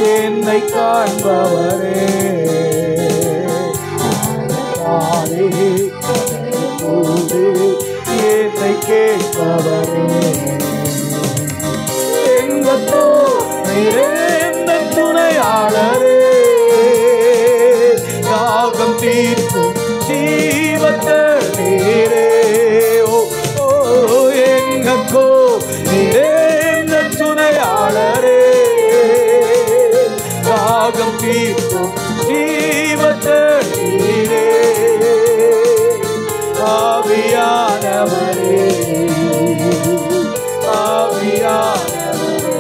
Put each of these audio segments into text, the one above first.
என்னை காண்பவரே என்னை கேட்பவரே எங்கோ நிறைந்த துணையாளரே யாகம் தீர்க்கும் ஜீவத்தண்ணீரே எங்கோ நிறைந்த துணையாளரே யாகம் தீர்க்கும் ஜீவத்தண்ணீரே ஆவியானவரே ஆவியானவரே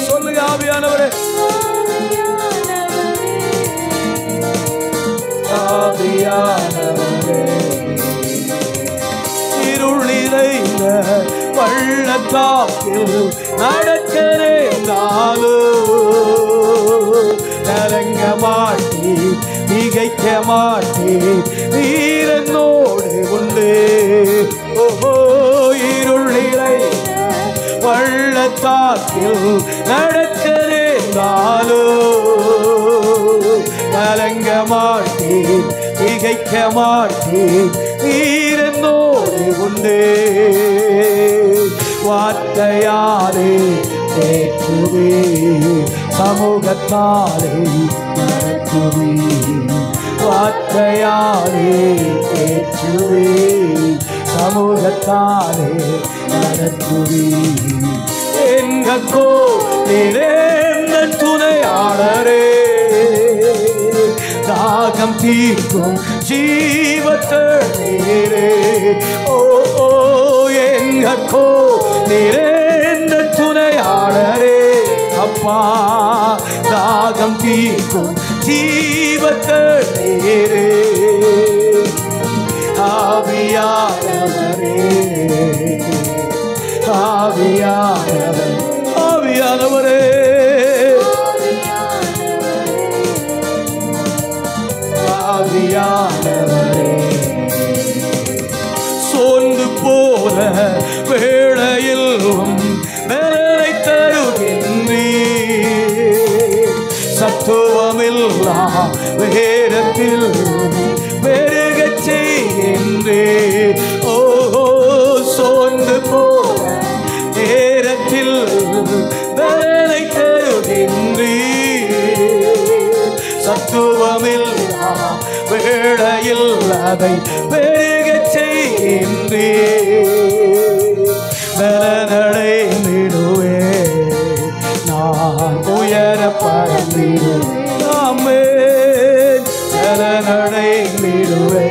சொல்லுங்க ஆவியானவரே ஆவியானவரே இருள் நிறைந்த பள்ளத்தாக்கில் நடக்கிறேனாலோ நலங்க மாட்டே மிகைக்க மாட்டே நீரனோடு உண்டு ஓஹோ இருள் நிறைந்த பள்ளத்தாக்கில் நடக்கிறேனாலோ நலங்க மாட்டே மிகைக்க மாட்டே நீரனோடு உண்டு வார்த்தையாலே தேற்றுவே சமூகத்தாலே நடத்துவே வார்த்தையாலே தேற்றுவே சமூகத்தாலே நடத்துவே எங்கோ நிறைந்த துணையாளரே தாகம் தீர்க்கும் ஜீவத்தண்ணீரே ஓ ஓ எங்கோ நிறைந்த துணையாளரே அப்பா தாகம் தீர்க்கும் ஜீவத்தண்ணீரே ஆவியானவரே ஆவியானவரே ஆவியானவரே ஆவியானவரே சோர்ந்து போற வேளையில் வேலை தருகின்றீர் சத்துவமில்லா வேரத்தில் பெருகச் செய்கின்றீர் ஓஹோ சோர்ந்து போற நேரத்தில் வேலை தருகின்றீர் சத்துவமில்லா வேளையில் அதை பெருகச் செய்கின்றீர் நடைந்திடுவே நான் உயர பறந்திடுவே நடைந்திடுவே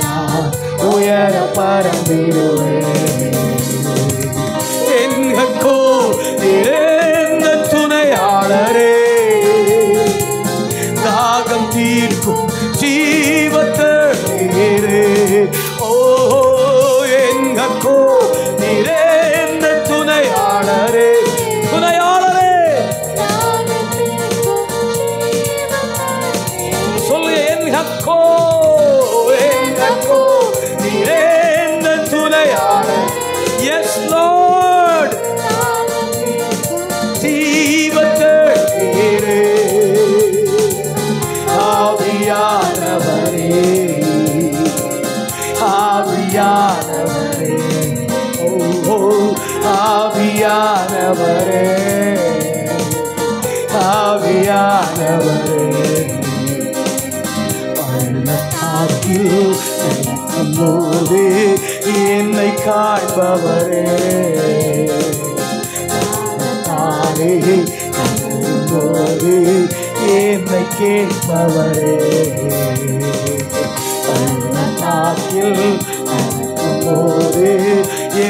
நான் உயர பறந்திடுவே எங்கோ நிறைந்த துணையாளரே தாகம் தீர்க்கும் ஜீவத்தண்ணீரே ஓ எங்கோ நிறைந்த துணையாளரே துணையாளரே சொல்லுங்க எங்கோ எங்கோ நிறைந்த துணையாளர் எஸ் லார்ட் ஜீவத்தண்ணீரே ஆவியானவரே ஆவியானவரே ஓ ஆவியானவரே ஆவியானவரே பள்ளத்தாக்கில் நடக்கும்போது என்னை காண்பவரே தானே நடக்கும்போது என்னை கேட்பவரே பள்ளத்தாக்கில் நடக்கும்போது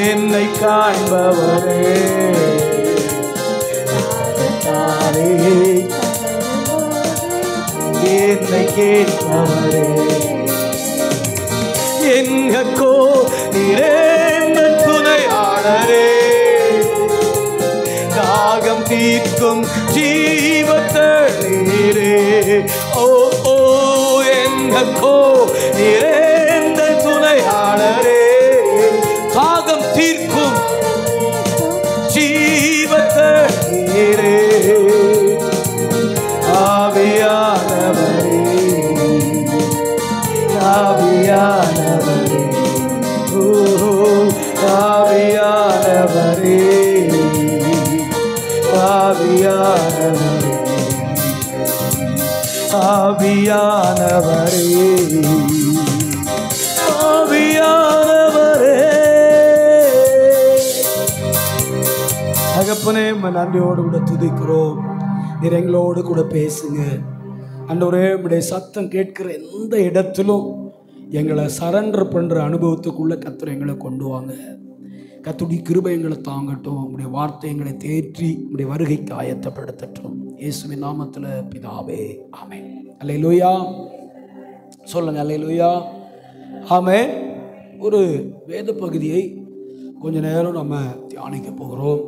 என்னை காண்பவரே தானே என்னை கேட்பவரே எங்கோ நிறைந்த துணையாளரே தாகம் தீர்க்கும் ஜீவத்தண்ணீரே ஓ ஓ எங்கோ நிறைந்த துணையாளரே தாகம் தீர்க்கும் ஜீவத்தண்ணீரே ஆவியானவரே ஆவியானவரே ஆவியானவரே ஆவியானவரே ஆவியானவரே ஆவியானவரே. தகப்பனே, நன்றியோடு கூட துதிக்கிறோம். நீர் எங்களோடு கூட பேசுங்க ஆண்டவரே. உம்முடைய சத்தம் கேட்கிற எந்த இடத்திலும் எங்களை சரண்டர் பண்ணுற அனுபவத்துக்குள்ளே கர்த்தர் எங்களை கொண்டு வாங்க. கர்த்தருடைய கிருபை எங்களை தாங்கட்டும். உங்களுடைய வார்த்தை எங்களை தேற்றி உங்களுடைய வருகைக்கு ஆயத்தப்படுத்தட்டும். இயேசுவின் நாமத்தில் பிதாவே, ஆமென். அல்லேலூயா சொல்லுங்க, அல்லேலூயா, ஆமென். ஒரு வேத பகுதியை கொஞ்ச நேரம் நம்ம தியானிக்க போகிறோம்.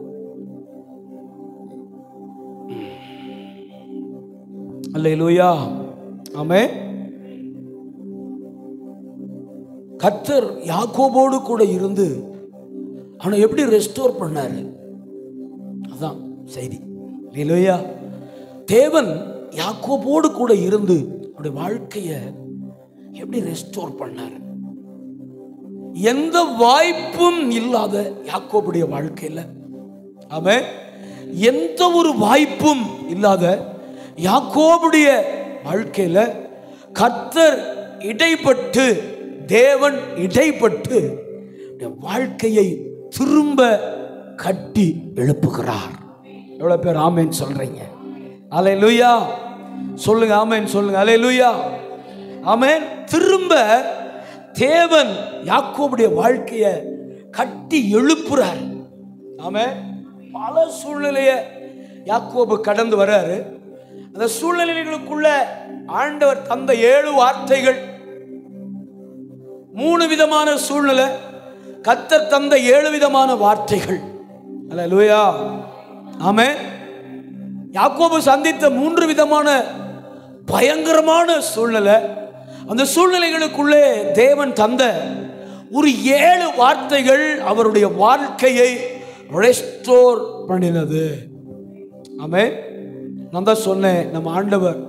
அல்லேலூயா, ஆமென். கர்த்தர் யாக்கோபோடு கூட இருந்து அவனை எப்படி ரெஸ்டோர் பண்ணாரு, அதான் செய்தி. அல்லேலூயா. தேவன் யாக்கோபோடு கூட இருந்து அவருடைய வாழ்க்கையை எப்படி ரெஸ்டோர் பண்ணாரு. எந்த வாய்ப்பும் இல்லாத யாக்கோபுடைய வாழ்க்கையில், ஆமென், எந்த ஒரு வாய்ப்பும் இல்லாத யாக்கோபுடைய வாழ்க்கையில் கர்த்தர் இடைப்பட்டு, தேவன் இடைப்பட்டு வாழ்க்கையை திரும்ப கட்டி எழுப்புகிறார். எவ்வளவு பேர் ஆமென் சொல்றீங்க? அல்லேலூயா சொல்லுங்க, ஆமென் சொல்லுங்க, அல்லேலூயா, ஆமென். திரும்ப தேவன் யாக்கோபுடைய வாழ்க்கையை கட்டி எழுப்புறார். ஆமென். பல சூழ்நிலையை யாக்கோபு கடந்து வர்றாரு. அந்த சூழ்நிலைகளுக்குள்ள ஆண்டவர் தந்த 7 வார்த்தைகள், 3 விதமான சூழ்நிலை, கர்த்தர் தந்த 7 விதமான வார்த்தைகள். அல்லேலூயா, ஆமென். யாக்கோபு சந்தித்த 3 விதமான பயங்கரமான சூழ்நிலை, அந்த சூழ்நிலைகளுக்குள்ளே தேவன் தந்த ஒரு 7 வார்த்தைகள் அவருடைய வாழ்க்கையை ரெஸ்டோர் பண்ணினது. ஆமென். நான் தான் சொன்னேன், நம்ம ஆண்டவர்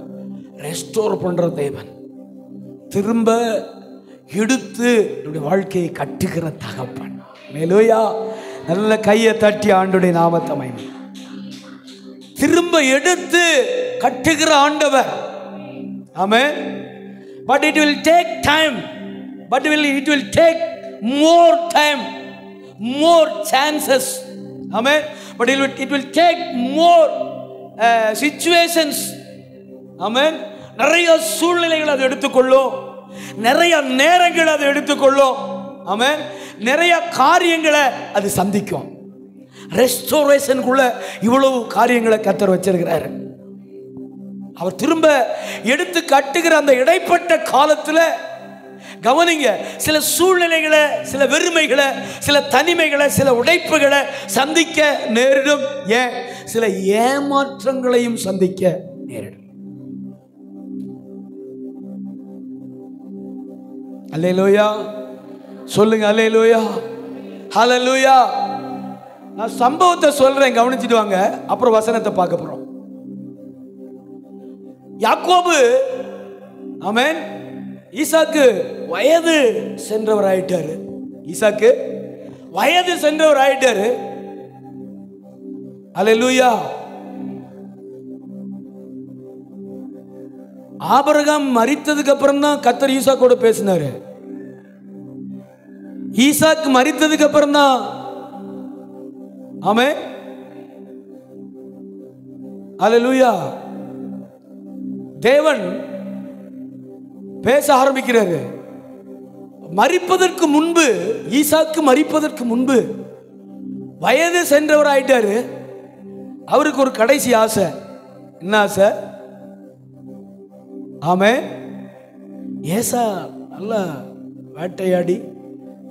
ரெஸ்டோர் பண்ற தேவன், திரும்ப எடுத்து நம்முடைய வாழ்க்கையை கட்டுகிற தகப்பன். அல்லேலூயா. நல்ல கையை தட்டி ஆண்டவருடைய நாமத்தை மகிமை. திரும்ப எடுத்து கட்டுகிற ஆண்டவர். ஆமென். But it will take time. But it will take more time, more chances. Amen. But it will take more situations. Amen. நிறைய சூழ்நிலைகள் அதை எடுத்துக்கொள்ளும், நிறைய நேரங்கள் அதை எடுத்துக்கொள்ளும். ஆமென். நிறைய காரியங்களை அது சந்திக்கும். ரெஸ்டோரேஷனுக்குள்ள இவ்வளவு காரியங்களை கர்த்தர் வச்சிருக்கிறார். அவர் திரும்ப எடுத்து கட்டுகிற அந்த இடைப்பட்ட காலத்தில் கவனிங்க, சில சூழ்நிலைகளை, சில வெறுமைகளை, சில தனிமைகளை, சில உடைப்புகளை சந்திக்க நேரிடும். ஏன்? சில ஏமாற்றங்களையும் சந்திக்க நேரிடும். அல்லேலூயா சொல்லுங்க, அல்லேலூயா, ஹல்லேலூயா. நான் சம்பவத்தை சொல்றேன், கவனிச்சிட்டு வாங்க, அப்புறம் வசனத்தை பார்க்க போறோம். யாக்கோபு, ஆமென், ஈசாக்கு வயது சென்றவர் ஆயிட்டாரு. ஈசாக்கு வயது சென்றவர் ஆயிட்டாரு. அல்லேலூயா. ஆபிரகாம் மரித்ததுக்கு அப்புறம் தான் கர்த்தர் ஈசாக்கோட பேசினாரு. ஈசாக்கு மரித்ததுக்கு அப்புறம் தான், ஆமென், அல்லேலூயா, தேவன் பேச ஆரம்பிக்கிறாரு. மரிப்பதற்கு முன்பு, ஈசாக்கு மரிப்பதற்கு முன்பு வயது சென்றவர் ஆயிட்டாரு. அவருக்கு ஒரு கடைசி ஆசை. என்ன ஆசை? ஆமென், ஏசா நல்லா வேட்டையாடி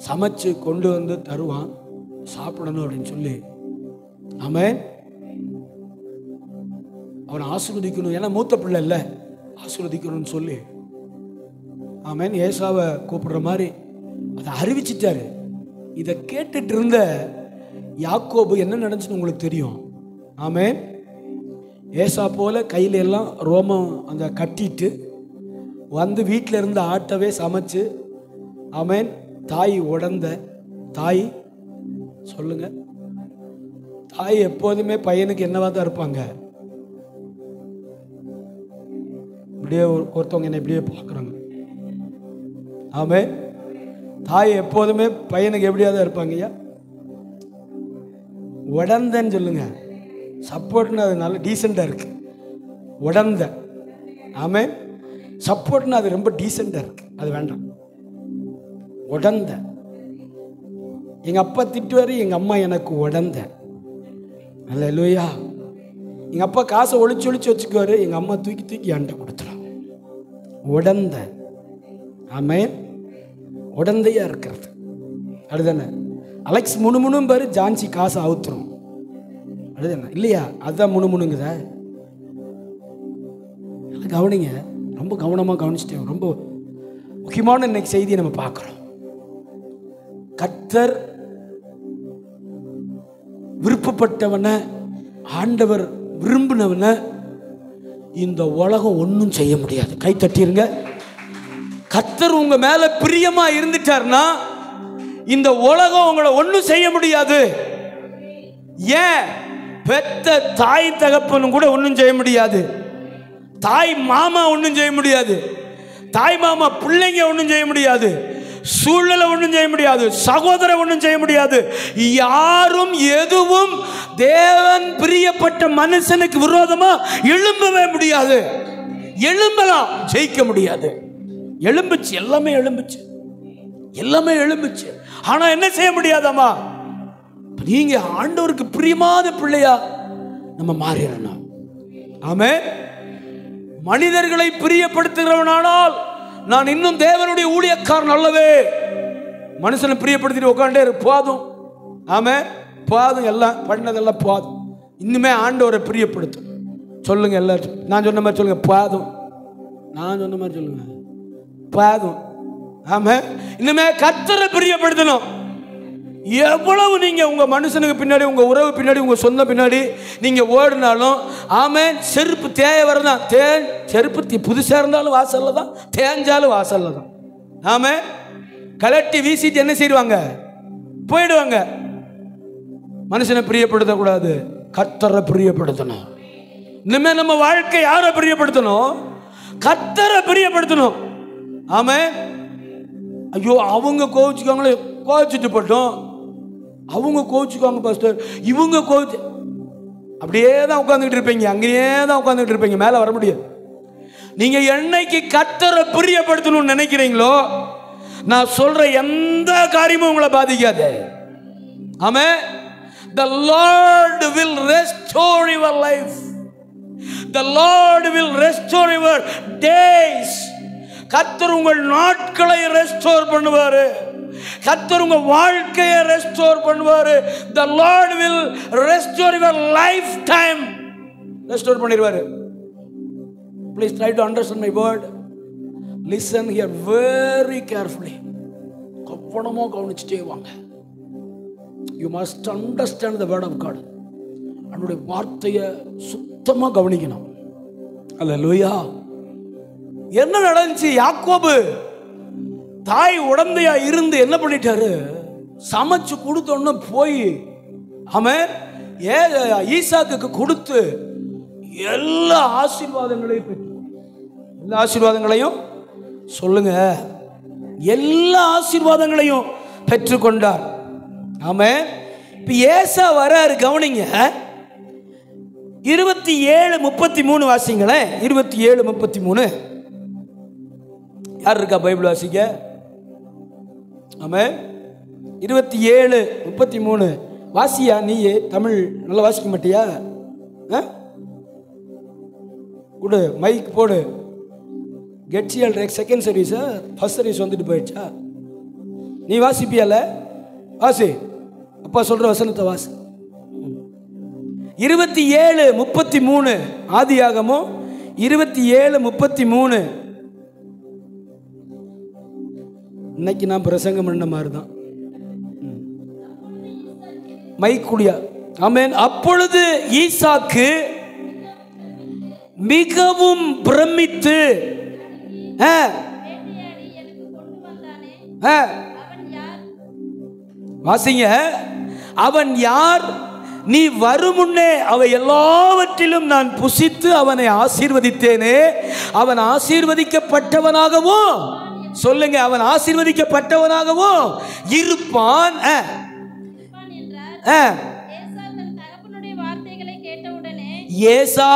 சமைச்சு கொண்டு வந்து தருவான், சாப்பிடணும் அப்படின்னு சொல்லி, ஆமென், அவனை ஆசீர்வதிக்கணும். ஏன்னா மூத்த பிள்ளை இல்லை, ஆசீர்வதிக்கணும்னு சொல்லி, ஆமென், ஏசாவை கூப்பிடுற மாதிரி அதை அறிவிச்சிட்டாரு. இதை கேட்டுட்டு இருந்த யாக்கோபு என்ன நடந்துச்சுன்னு உங்களுக்கு தெரியும். ஆமென். ஏசா போல கையில எல்லாம் ரோமம் அந்த கட்டிட்டு வந்து வீட்டில் இருந்து ஆட்டவே சமைச்சு, ஆமென். தாய் உடந்த தாய், சொல்லுங்க, தாய் எப்போதுமே பையனுக்கு என்னவா தான் இருப்பாங்க. இப்படியே ஒருத்தவங்க என்ன இப்படியே பார்க்குறாங்க. ஆமென். தாய் எப்போதுமே பையனுக்கு எப்படியா தான் இருப்பாங்க. ஐயா உடந்தன்னு சொல்லுங்க, சப்போர்ட்னு அது நல்ல டீசெண்டாக இருக்கு. உடந்த, ஆமென். சப்போர்ட்னு அது ரொம்ப டீசெண்டாக இருக்கு, அது வேண்டாம். உடந்த. எங்கள் அப்பா திட்டுவார், எங்கள் அம்மா எனக்கு உடந்த. அல்லேலூயா. எங்கள் அப்பா காசை ஒளிச்சு ஒளிச்சு வச்சுக்குவார், எங்கள் அம்மா தூக்கி தூக்கி என்கிட்ட கொடுத்துரும். உடந்த, ஆமென். உடந்தையா இருக்கிறது அதுதானே. அலெக்ஸ் முணுமுணும் பாரு, ஜான்சி காசை அவுத்துரும், அதுதானே இல்லையா? அதுதான் முணுமுணுங்குத. கவனிங்க, ரொம்ப கவனமாக கவனிச்சுட்டேன். ரொம்ப முக்கியமான இன்னைக்கு செய்தியை நம்ம பார்க்குறோம். கர்த்தர் விருப்பப்பட்டவனை, ஆண்டவர் விரும்பினவனை இந்த உலகம் ஒன்றும் செய்ய முடியாது. கை தட்டிருங்க. கர்த்தர் உங்க மேல பிரியமா இருந்துட்டார்னா இந்த உலகம் உங்களை ஒன்றும் செய்ய முடியாது. ஏன்? பெத்த தாய் தகப்பனும் கூட ஒன்றும் செய்ய முடியாது. தாய் மாமா ஒன்றும் செய்ய முடியாது. தாய் மாமா பிள்ளைங்க ஒன்றும் செய்ய முடியாது. சூழ்நிலை ஒன்றும் செய்ய முடியாது. சகோதரர் ஒன்றும் செய்ய முடியாது. யாரும் எதுவும் தேவன் பிரியப்பட்ட மனுஷனுக்கு விரோதமா எழும்பவே முடியாது. எழும்பலாம், ஜெயிக்க முடியாது. எழும்புச்சு, எல்லாமே எழும்புச்சு, எல்லாமே எழும்புச்சு. ஆனா என்ன செய்ய முடியாதம்மா? நீங்க ஆண்டவருக்கு பிரியமான பிள்ளையா நம்ம மாறிடணும். ஆமென். மனிதர்களை பிரியப்படுத்துகிறவனானால் நான் இன்னும் தேவனுடைய ஊழியக்காரன் அல்லவே. மனுஷனை பிரியப்படுத்திட்டு உட்காண்டே போதும். ஆமென். போதும், எல்லாம் பண்ணதெல்லாம் போதும். இன்னுமே ஆண்டவரை பிரியப்படுத்தும். சொல்லுங்க எல்லாரும், நான் சொன்ன மாதிரி சொல்லுங்க. போதும், நான் சொன்ன மாதிரி சொல்லுங்க. போதும். ஆமென். இன்னுமே கர்த்தரை பிரியப்படுத்தணும். எவ்வளவு நீங்க உங்க மனுஷனுக்கு பின்னாடி, உங்க உறவு பின்னாடி, உங்க சொந்த பின்னாடி நீங்க ஓடினாலும், ஆமென், செருப்பு தேய வரதான். செருப்பு புதுசா இருந்தாலும் வாசல்ல தான், தேஞ்சாலும் வாசல்ல தான். ஆமென். கலட்டி வீசிட்டு என்ன செய்வாங்க? போயிடுவாங்க. மனுஷனை பிரியப்படுத்தக்கூடாது, கர்த்தரை பிரியப்படுத்தணும். இனிமே நம்ம வாழ்க்கை யாரை பிரியப்படுத்தணும்? கர்த்தரை பிரியப்படுத்தணும். ஆமென். ஐயோ, அவங்க கோவிச்சுக்காங்களே, கோவிச்சுட்டு போட்டோம். அவங்க கோவிச்சுக்காங்க பாஸ்டர், இவங்க கோவிச்சு, அப்படியே தான் உட்காந்துக்கிட்டு இருப்பீங்க, அங்கேயே தான் உட்காந்துக்கிட்டு இருப்பீங்க, மேலே வர முடியாது. நீங்க என்னைக்கு கர்த்தரை பிரியப்படுத்தணும்னு நினைக்கிறீங்களோ, நான் சொல்ற எந்த காரியமும் உங்களை பாதிக்காது. ஆமென். The Lord will restore your life. The Lord will restore your days. கர்த்தர் உங்கள் நாட்களை ரெஸ்டோர் பண்ணுவாரு. கர்த்தர் உங்க வாழ்க்கையை ரெஸ்டோர் பண்ணுவாரு. The Lord will restore your lifetime. Restore பண்ணிடுவாரு. Please try to understand my word. Listen here very carefully. கவனமா கவனிச்சுட்டே வாங்க. You must understand the word of God. அவருடைய வார்த்தையை சுத்தமா கவனிக்கணும். அல்லேலூயா. என்ன நடந்துச்சு? யாக்கோபு தாய் உடந்தையா இருந்து என்ன பண்ணிட்டாரு? சமைச்சு கொடுத்தோன்னு போய் ஆமென் ஈசாக்குக்கு கொடுத்து எல்லா ஆசீர்வாதங்களையும் பெற்று, எல்லா ஆசீர்வாதங்களையும் சொல்லுங்க, எல்லா ஆசீர்வாதங்களையும் பெற்றுக்கொண்டார். ஆமென். இப்ப ஏசா வராரு, கவனிங்க. 27:33 வாசிங்களேன். 27:33. யார் இருக்கா பைபிள் வாசிக்க? ஆமென். 27:33 வாசியா. நீ தமிழ் நல்லா வாசிக்க மாட்டியா? கொடு, மைக் போடு. கெட்சியல் செகண்ட் சர்வீஸ், ஃபர்ஸ்ட் சர்வீஸ் வந்துட்டு போயிடுச்சா? நீ வாசிப்பியால? வாசி. அப்பா சொல்ற வசனத்தை வாசி. 27:33 ஆதியாகமம் 27:33. இன்னைக்கு நான் பிரசங்கம் பண்ண மாதிரி தான். மைக்குடியா. ஆமென். அப்பொழுது ஈசாக்கு மிகவும் பிரமித்து வாசிங்க, அவன் யார்? நீ வரும் முன்னே அவை எல்லாவற்றிலும் நான் புசித்து அவனை ஆசீர்வதித்தேனே, அவன் ஆசீர்வதிக்கப்பட்டவனாகவும், சொல்லுங்க, அவன் ஆசீர்வதிக்கப்பட்டவனாகவும் இருப்பான். ஏசா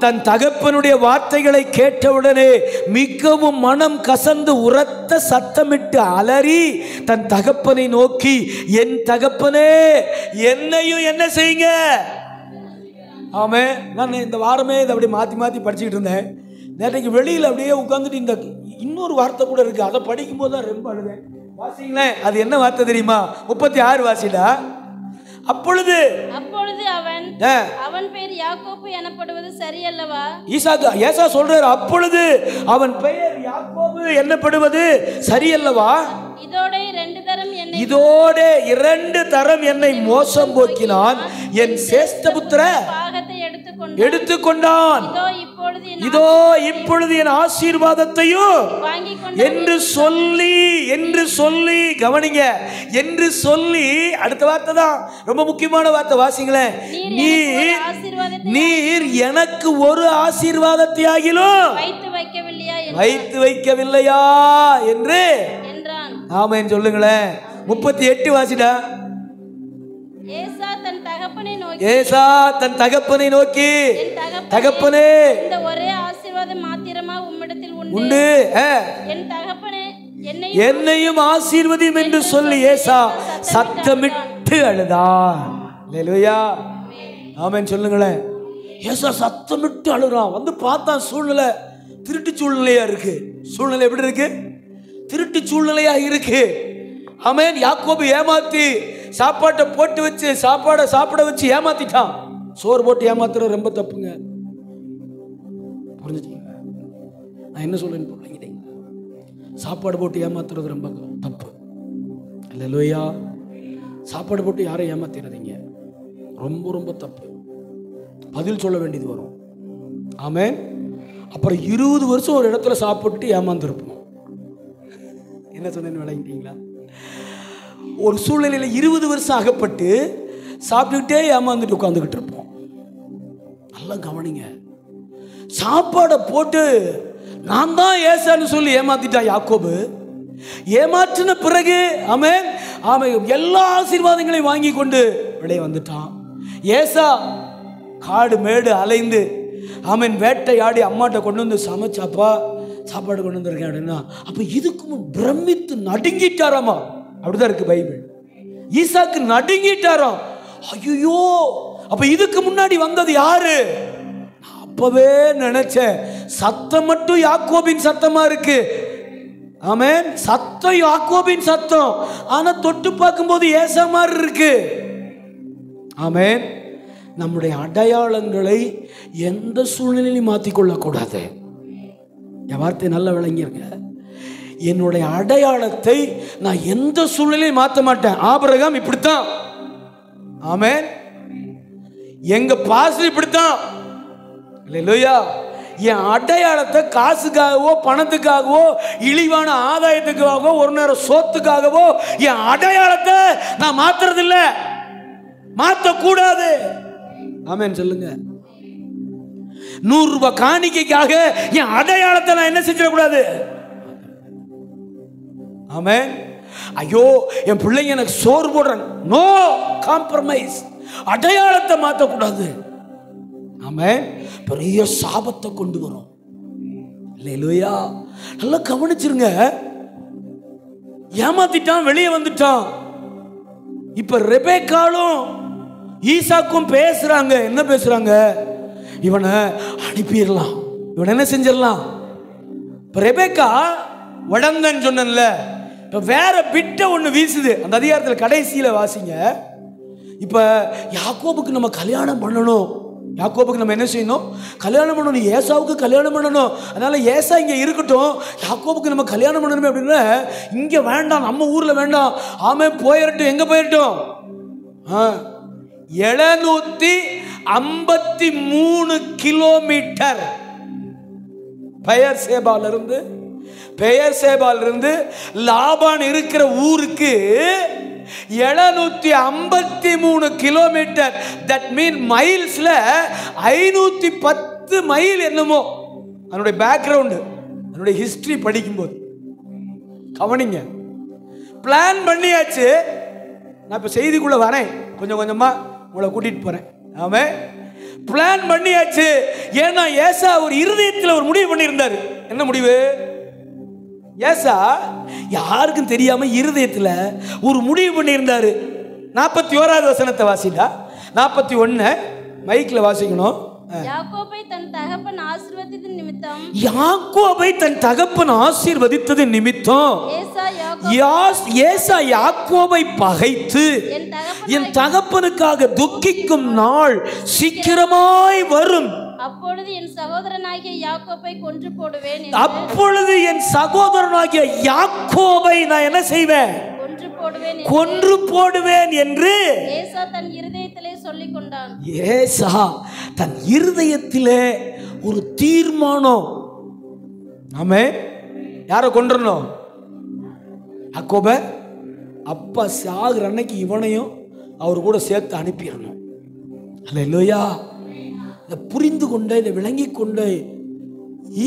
தன் தகப்பனுடைய வார்த்தைகளை கேட்டவுடனே மிகவும் மனம் கசந்து உரத்த சத்தமிட்டு அலறி தன் தகப்பனை நோக்கி, என் தகப்பனே, என்னையும் என்ன செய்யுங்க. ஆமே, நான் இந்த வாரமே இதை அப்படியே மாற்றி மாற்றி படிச்சுக்கிட்டு இருந்தேன். நேற்றைக்கு வெளியில் அப்படியே உட்காந்துட்டு இந்த இன்னொரு வார்த்தை கூட இருக்கு, அதை படிக்கும் போது தான் ரொம்ப அழுதேன். வாசிங்களேன், அது என்ன வார்த்தை தெரியுமா? 36 வாசிடா. அப்பொழுது அவன் பெயர் யாக்கோபு எனப்படுவது சரியல்லவா? ஏசா சொல்றாரு, அப்பொழுது அவன் பெயர் யாக்கோபு எனப்படுவது சரியல்லவா? இதோட 2 தரம் என்னை மோசம் போக்கினான், என் சேஷ்டபுத்திர எடுத்துக்கொண்டான். இதோ இப்பொழுது என் ஆசீர்வாதத்தையும் என்று சொல்லி கவனிங்க, என்று சொல்லி அடுத்த வார்த்தை தான் ரொம்ப முக்கியமான வார்த்தை. வாசிங்களேன், நீர் எனக்கு ஒரு ஆசீர்வாதத்தையாகிலும் வைத்து வைக்கவில்லையா என்று. ஆமென் சொல்லுங்களேன். 38 வாசிடா. ஏசா தன் தகப்பனை நோக்கி, தகப்பனே, இந்த ஒரே ஆசீர்வாதம் மாத்திரமா உம்மிடத்தில் உண்டு, என்னையும் ஆசீர்வதியும் என்று சொல்லி ஏசா சத்தமிட்டு அழுதான். அல்லேலூயா. ஆமென் சொல்லுங்களேன். ஏசா சத்தமிட்டு அழுறான். வந்து பார்த்தான், சூழ்நிலை திருட்டு சூழ்நிலையா இருக்கு. சூழ்நிலை எப்படி இருக்கு? திருட்டு சூழ்நிலையா இருக்கு. ஆமென். யாக்கோபு ஏமாத்தி சாப்பாட்டை போட்டு வச்சு சாப்பாடை சாப்பிட வச்சு ஏமாத்திட்டான். சோறு போட்டு ஏமாத்துறது ரொம்ப தப்புங்க. புரிஞ்சுட்டீங்க நான் என்ன சொல்றேன்னு? புரிஞ்சுட்டீங்க? சாப்பாடு போட்டு ஏமாத்துறது ரொம்ப தப்பு. அல்லேலூயா. சாப்பாடு போட்டு யாரையும் ஏமாத்திடாதீங்க, ரொம்ப ரொம்ப தப்பு. பதில் சொல்ல வேண்டியது வரும். ஆமென். அப்புறம் 20 வருஷம் ஒரு இடத்துல சாப்பிட்டு ஏமாந்துருப்போம். என்ன சொன்னேன்னு விளங்கிட்டீங்களா? ஒரு சூழ்நிலையில் 20 வருஷம் அகப்பட்டு சாப்பிட்டுக்கிட்டே ஏமாந்துட்டு உட்காந்துக்கிட்டு இருப்போம். நல்லா கவனிங்க. சாப்பாடை போட்டு நான் தான் ஏசான்னு சொல்லி ஏமாத்திட்டான் யாக்கோபு. ஏமாற்றின பிறகு ஆமென், எல்லா ஆசீர்வாதங்களையும் வாங்கி கொண்டு வெளியே வந்துட்டான். ஏசா காடு மேடு அலைந்து ஆமென் வேட்டையாடி அம்மாட்ட கொண்டு வந்து சமைச்சாப்பா சாப்பாடு கொண்டு வந்திருக்கேன் அப்படின்னா, அப்போ இதுக்கு பிரமித்து நடுங்கிட்டாராமா. அப்படிதான் இருக்கு பைபிள். ஈசாக்கு நடுங்கிட்டாராம். ஐயோ, அப்ப இதுக்கு முன்னாடி வந்தது யாரு? அப்பவே நினைச்சேன், சத்தம் மட்டும் யாக்கோபின் சத்தமா இருக்கு. ஆமென். சத்தம் யாக்கோபின் சத்தம், ஆனா தொட்டு பார்க்கும்போது ஏசா மாதிரி இருக்கு. ஆமென். நம்முடைய அடையாளங்களை எந்த சூழ்நிலையிலும் மாற்றிக்கொள்ள கூடாது. என் வார்த்தை நல்லா விளங்கிருங்க. என்னுடைய அடையாளத்தை நான் எந்த சூழ்நிலையும் மாற்ற மாட்டேன். ஆபிரகாம் இப்படித்தான். ஆமென். எங்க பாஸ்டர் இப்படித்தான். அல்லேலூயா. என் அடையாளத்தை காசுக்காகவோ பணத்துக்காகவோ இழிவான ஆதாயத்துக்காகவோ ஒரு நேரம் சோத்துக்காகவோ என் அடையாளத்தை நான் மாத்துறதில்லை, மாற்றக்கூடாது. ஆமென் சொல்லுங்க. 100 ரூபாய் காணிக்கைக்காக என் அடையாளத்தை நான் என்ன செஞ்சிடக்கூடாது. ஆமென். ஐயோ, என் பிள்ளைங்க எனக்கு சோறு போடுறாங்க, நோ காம்ப்ரமைஸ். அடையாளத்தை மாற்றக்கூடாது. ஆமென். பெரிய சாபத்தை கொண்டு வரும். அல்லேலூயா. நல்லா கவனிச்சிருங்க. ஏமாத்திட்டான், வெளியே வந்துட்டான். இப்ப ரெபேக்காலும் ஈசாக்கும் பேசுறாங்க. என்ன பேசுறாங்க? இவனை அனுப்பிடலாம், இவனை என்ன செஞ்சிடலாம். இப்ப ரெபேக்கா வடங்கன்னு சொன்னல, இப்ப வேற பிட்ட ஒண்ணு வீசுது. அந்த அதிகாரத்தில் கடைசியில வாசிங்க. இப்ப யாக்கோபுக்கு நம்ம கல்யாணம் பண்ணணும். யாக்கோபுக்கு நம்ம என்ன செய்யணும்? கல்யாணம் பண்ணணும். ஏசாவுக்கு கல்யாணம் பண்ணணும். அதனால ஏசா இங்க இருக்கட்டும், யாக்கோபுக்கு நம்ம கல்யாணம் பண்ணணுமே அப்படின்னா, இங்க வேண்டாம், நம்ம ஊர்ல வேண்டாம். ஆமே, போயிரட்டும். எங்க போயிரட்டும்? 753 கிலோமீட்டர். பெயர்சேபாலிருந்து லாபான் இருக்கிற ஊருக்கு 753 கிலோமீட்டர். தட் மீன் மைல்ஸ்ல 510 மைல் என்னமோ. அதனுடைய பேக்ரவுண்டு, அதனுடைய ஹிஸ்டரி படிக்கும்போது கவனிங்க. பிளான் பண்ணியாச்சு. நான் இப்ப செய்திக்குள்ள வரேன், கொஞ்சம் கொஞ்சமா உங்களை கூட்டிட்டு போறேன். ஆமே, பிளான் பண்ணியாச்சு. ஏன்னா ஏசா ஒரு இருதயத்தில் ஒரு முடிவு பண்ணியிருந்தாரு. என்ன முடிவு? ஏசா யாருக்கும் தெரியாம இருதயத்தில் ஒரு முடிவு பண்ணியிருந்தாரு. 41வது வசனத்தை வாசிடா. 41 மைக்ல வாசிக்கணும். யாக்கோபை தன் தகப்பன் ஆசீர்வதித்தது நிமித்தம் ஏசா யாக்கோபை பகைத்து என் தகப்பனுக்காக துக்கிக்கும் நாள் சீக்கிரமாய் வரும். அப்பொழுது என் சகோதரனாகிய யாக்கோபை கொன்று போடுவேன். அப்பொழுது என் சகோதரனாகிய யாக்கோபை நான் என்ன செய்வேன்? கொன்று போடுவேன் என்று ஏசா தன் இருதயத்திலே சொல்லிக் கொண்டான். ஏசா தன் இருதயத்திலே ஒரு தீர்மானம். ஆமே, யாரை கொன்றணும்? யாக்கோப. அப்பா சாகுற அன்னைக்கு இவனையும் அவர் கூட சேர்த்து அனுப்பிடணும். அல்லேலூயா. இதை புரிந்து கொண்ட, இதை விளங்கி கொண்ட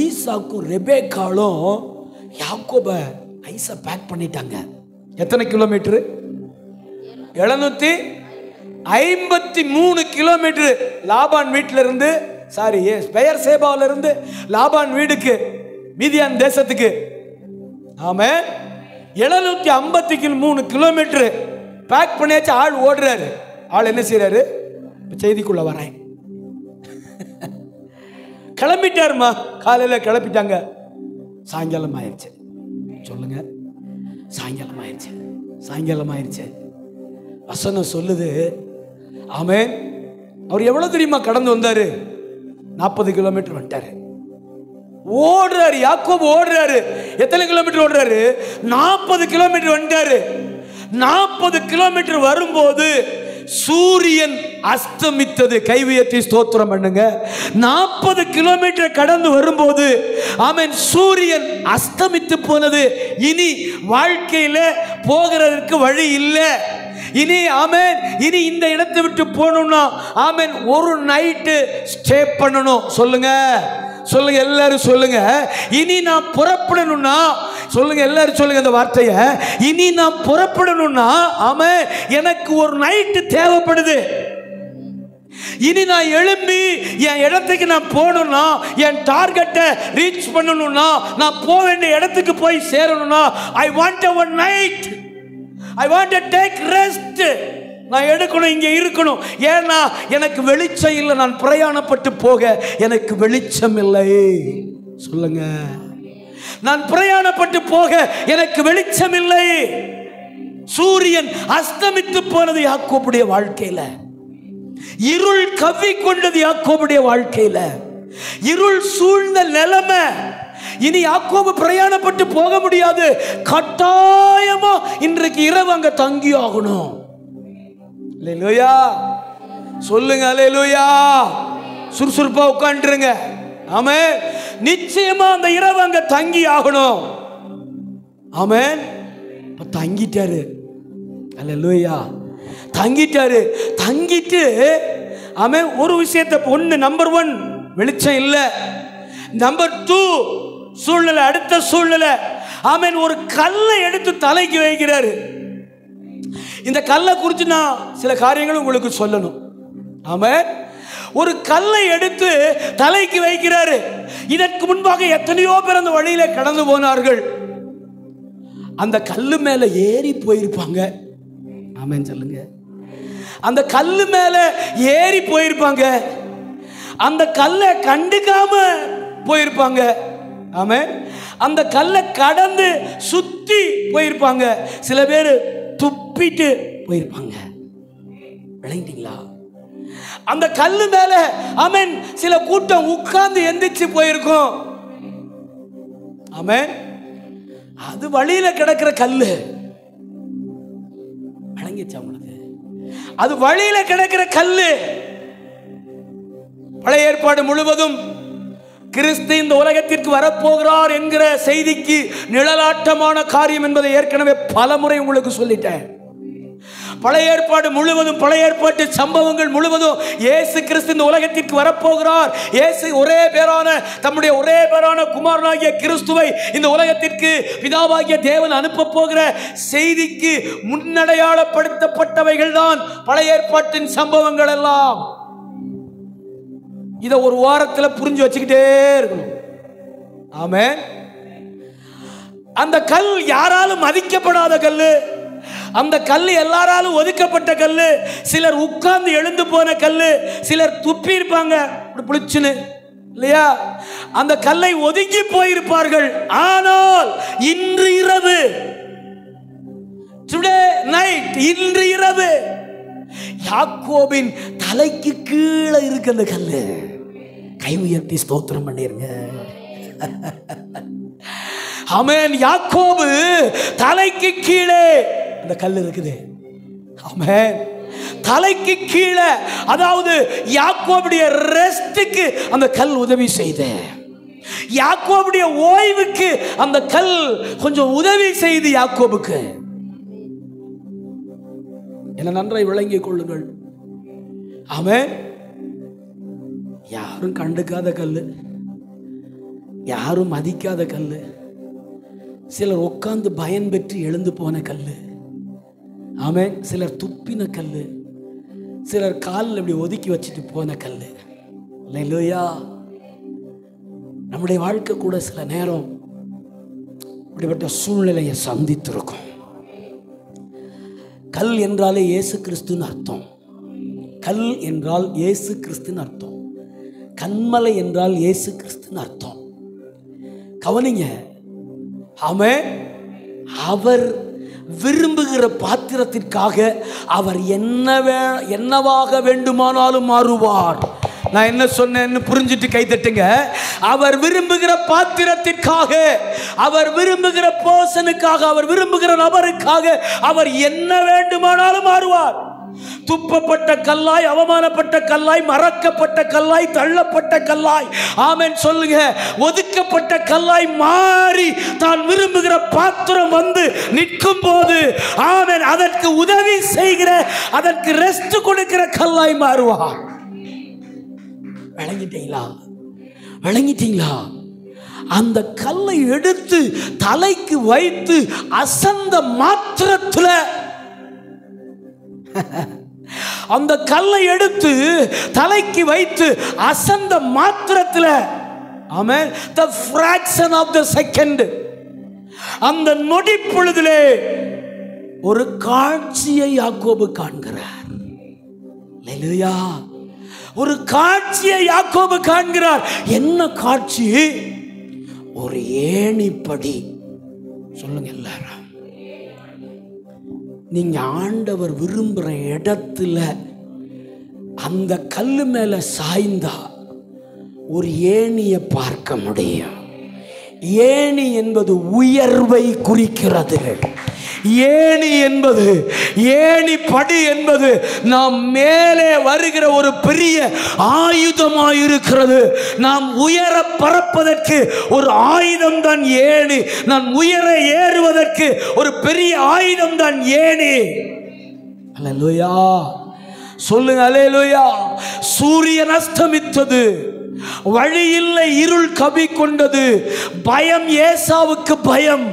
ஈசாக்கும் ரெபேக்காலும் யாக்கோப ஐஸை பேக் பண்ணிட்டாங்க. எத்தனை கிலோமீட்டர்? 753 கிலோமீட்டர். லாபான் வீட்டில இருந்து, பெயர்சேபாவில இருந்து லாபான் வீடுக்கு, மீதியான் தேசத்துக்கு. ஆமே, 753 கிலோமீட்டர் பேக் பண்ணியாச்சு. ஆள் ஓடுறாரு. ஆள் என்ன செய்யறாரு? செய்திக்குள்ள வரேன். கிளம்பிட்டாருமா. காலையில கிளப்பிட்டாங்க. சாயங்காலம் ஆயிடுச்சு. சொல்லுங்க, சாயங்காலம் ஆயிடுச்சு. வசனம் சொல்லுது. ஆமென். அவர் எவ்வளவு தெரியுமா கடந்து வந்தாரு? 40 கிலோமீட்டர் வந்துட்டாரு. ஓடுறாரு. யாக்கோபு ஓடுறாரு. எத்தனை கிலோமீட்டர் ஓடுறாரு? 40 கிலோமீட்டர் வந்துட்டாரு. 40 கிலோமீட்டர் வரும்போது சூரியன் அஸ்தமித்தது. கைவியத்தை ஸ்தோத்திரம் பண்ணுங்க. 40 கிலோமீட்டர் கடந்து வரும்போது ஆமென், சூரியன் அஸ்தமித்து போனது. இனி வாழ்க்கையில போகிறதுக்கு வழி இல்லை. இனி ஆமென், இனி இந்த இடத்தை விட்டு போகணும்னா ஆமென் ஒரு நைட்டு ஸ்டே பண்ணணும். சொல்லுங்க, எல்லாரும் சொல்லுங்க. இனி நான் புறப்படணும்னா, சொல்லுங்க எல்லாரும் சொல்லுங்க இந்த வார்த்தையை. இனி நான் புறப்படணும்னா ஆமென், எனக்கு ஒரு நைட்டு தேவைப்படுது. இனி நான் எழும்பி என் இடத்துக்கு நான் போகணும்னா, என் டார்கெட்டை ரீச் பண்ணணும்னா, நான் போக வேண்டிய இடத்துக்கு போய் சேரணும்னா, I want a one night. I want to take rest. நான் எடுக்கணும், இங்கே இருக்கணும். ஏன்னா எனக்கு வெளிச்சம் இல்லை. நான் பிரயாணப்பட்டு போக எனக்கு வெளிச்சம் இல்லை. சொல்லுங்க, நான் பிரயாணப்பட்டு போக எனக்கு வெளிச்சம் இல்லை. சூரியன் அஸ்தமித்து போனது யாக்கோபுடைய வாழ்க்கையில. இருள் கவ்வி கொண்டது யாக்கோபுடைய வாழ்க்கையில. இருள் சூழ்ந்த நிலைமை. இனி யாக்கோபு பிரயாணப்பட்டு போக முடியாது. கட்டாயமா இன்றைக்கு இரவு அங்க தங்கி ஆகணும். அல்லேலூயா. சொல்லுங்க அல்லேலூயா. சுறுசுறுப்பா உட்கார்ந்துருங்க. ஆமென். நிச்சயமா அந்த இரவு அங்க தங்கி ஆகணும். ஆமென். தங்கிட்டாரு. அல்லேலூயா. தங்கிட்டு ஆமென். ஒரு விஷயத்தை, ஒன்று, நம்பர் 1 வெளிச்சம் இல்லை. நம்பர் 2 சூழ்நிலை, அடுத்த சூழ்நிலை. ஆமென். ஒரு கல்லை எடுத்து தலைக்கு வைக்கிறாரு. இந்த கல்லை குறித்து நான் சில காரியங்கள் உங்களுக்கு சொல்லணும். ஆமென். ஒரு கல்லை எடுத்து தலைக்கு வைக்கிறாரு. இதற்கு முன்பாக எத்தனையோ பேர் அந்த வழியில கடந்து போனார்கள். அந்த கல்லு மேல ஏறி போயிருப்பாங்க. ஆமென் சொல்லுங்க. அந்த கல்லு மேல ஏறி போயிருப்பாங்க. அந்த கல்லை கண்டுக்காம போயிருப்பாங்க. ஆமென். அந்த கல்லை கடந்து சுத்தி போயிருப்பாங்க. சில பேர் துப்பிட்டு போயிருப்பாங்க. விளங்கிட்டீங்களா? அந்த கல்லு மேல ஆமென் சில கூட்டம் உட்கார்ந்து எந்திரிச்சு போயிருக்கும். ஆமென். அது வழியில கிடக்கிற கல்லு. விளங்கிச்சா உங்களுக்கு? அது வழியில கிடக்கிற கல்லு. பழைய ஏற்பாடு முழுவதும் கிறிஸ்து இந்த உலகத்திற்கு வரப்போகிறார் என்கிற செய்திக்கு நிழலாட்டமான காரியம் என்பதை ஏற்கனவே பலமுறை உங்களுக்கு சொல்லிட்டேன். பழைய ஏற்பாடு முழுவதும், பழைய ஏற்பாட்டு சம்பவங்கள் முழுவதும் இயேசு கிறிஸ்து இந்த உலகத்திற்கு வரப்போகிறார், இயேசு தம்முடைய ஒரே பேரான குமாரனாகிய கிறிஸ்துவை இந்த உலகத்திற்கு பிதாவாகிய தேவன் அனுப்ப போகிற செய்திக்கு முன்னடையாளப்படுத்தப்பட்டவைகள் தான் பழைய ஏற்பாட்டின் சம்பவங்கள் எல்லாம். இதை ஒரு வாரத்தில் புரிஞ்சு வச்சுக்கிட்டே இருக்கணும். ஆமென். அந்த கல் யாராலும் மதிக்கப்படாத கல்லு, அந்த கல்லு எல்லாராலும் ஒதுக்கப்பட்ட கல்லு. சிலர் உட்கார்ந்து எழுந்து போன கல்லு, சிலர் துப்பி இருப்பாங்க புளிச்சுன்னு இல்லையா, அந்த கல்லை ஒதுங்கி போயிருப்பார்கள். ஆனால் இன்று இரவு, டுடே நைட், இன்று இரவு யாக்கோபின் தலைக்கு கீழே இருக்கு அந்த கல்லு. கை உயர்த்தி ஸ்தோத்திரம் பண்ணிருங்க. ஆமென். யாக்கோபு தலைக்கு கீழே அந்த கல் இருக்குது. ஆமென். தலைக்கு கீழே, அதாவது யாக்கோபுடைய ரெஸ்டுக்கு அந்த கல் உதவி செய்த, யாக்கோபுடைய ஓய்வுக்கு அந்த கல் கொஞ்சம் உதவி செய்து யாக்கோபுக்கு. என்ன நன்றாய் விளங்கிக் கொள்ளுங்கள். ஆமென். யாரும் கண்டுக்காத கல்லு, யாரும் மதிக்காத கல்லு, சிலர் உட்கார்ந்து பயன் பெற்று எழுந்து போன கல்லு. ஆமென். சிலர் துப்பின கல்லு, சிலர் காலில் இப்படி ஒதுக்கி வச்சுட்டு போன கல்லு. அல்லேலூயா. நம்முடைய வாழ்க்கை கூட சில நேரம் இப்படிப்பட்ட சூழ்நிலையை சந்தித்திருக்கும். கல் என்றாலே இயேசு கிறிஸ்துன்னு அர்த்தம். கல் என்றால் இயேசு கிறிஸ்துன்னு அர்த்தம். கன்மலை என்றால் இயேசு கிறிஸ்துன்னு அர்த்தம். கவனிங்க. ஆமென். அவர் விரும்புகிற பாத்திரத்திற்காக அவர் என்னவாக வேண்டுமானாலும் மாறுவார். நான் என்ன சொன்னேன்னு புரிஞ்சிட்டு கை தட்டுங்க. அவர் விரும்புகிற பாத்திரத்திற்காக, அவர் விரும்புகிற போசனுக்காக, அவர் விரும்புகிற நபருக்காக அவர் என்ன வேண்டுமானாலும் மாறுவார். துப்பப்பட்ட கல்லாய், அவமானப்பட்ட கல்லாய், மறக்கப்பட்ட கல்லாய், தள்ளப்பட்ட கல்லாய், ஆமென் சொல்லுங்க, ஒதுக்கப்பட்ட கல்லாய் மாறி தான் விரும்புகிற பாத்திரம் வந்து நிற்கும் போது, ஆமென், அதற்கு உதவி செய்கிற, அதற்கு ரெஸ்ட் கொடுக்கிற கல்லாய் மாறுவார். விளங்கிட்டீங்களா? விளங்கிட்டீங்களா? அந்த கல்லை எடுத்து தலைக்கு வைத்து அசந்த மாத்திரத்தில், அந்த கல்லை எடுத்து தலைக்கு வைத்து அசந்த மாத்திரத்தில், ஆமென், the fraction of the second, அந்த நொடி பொழுதிலே ஒரு காட்சியை யாக்கோபு காண்கிறார். அல்லேலூயா. ஒரு காட்சியை யாக்கோபு காண்கிறார். என்ன காட்சி? ஒரு ஏணிப்படி. சொல்லுங்க எல்லாரும். நீங்க ஆண்டவர் விரும்புற இடத்துல அந்த கல்லு மேல சாய்ந்தா ஒரு ஏணியை பார்க்க முடியும். ஏணி என்பது உயர்வை குறிக்கிறது. ஏணி என்பது, ஏணி படி என்பது நாம் மேலே வருகிற ஒரு பெரிய ஆயுதமாயிருக்கிறது. நாம் உயர பறப்பதற்கு ஒரு ஆயுதம் தான் ஏணி. நான் உயர ஏறுவதற்கு ஒரு பெரிய ஆயுதம் தான் ஏணி. அல்லேலூயா. சொல்லுங்க அல்லேலூயா. சூரியன் அஸ்தமித்தது, வழி இல்லை, இருள் கவி கொண்டது, பயம், ஏசாவுக்கு பயம்.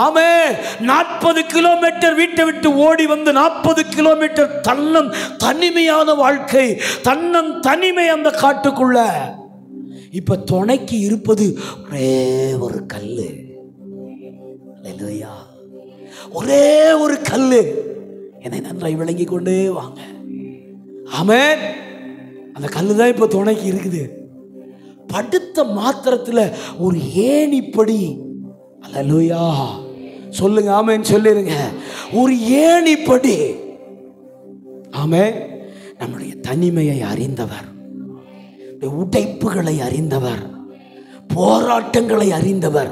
ஆமென். 40 கிலோமீட்டர் வீட்டை விட்டு ஓடி வந்து 40 கிலோமீட்டர் தனிமையான வாழ்க்கை, தனிமை அந்த காட்டுக்குள்ள. இப்ப துணைக்கு இருப்பது ஒரே ஒரு கல்லு. அல்லேலூயா. ஒரே ஒரு கல்லு. என்னை நன்றாய் விளங்கி கொண்டே வாங்க. ஆமென். அந்த கல்லு தான் இப்ப துணைக்கு இருக்குது. படுத்த மாத்திரத்தில் ஒரு ஏணிப்படி. அல்லேலூயா. சொல்லுங்க ஆமென் சொல்லிருங்க. ஒரு ஏணிப்படி. ஆமென். நம்முடைய தனிமையை அறிந்தவர், உடைப்புகளை அறிந்தவர், போராட்டங்களை அறிந்தவர்,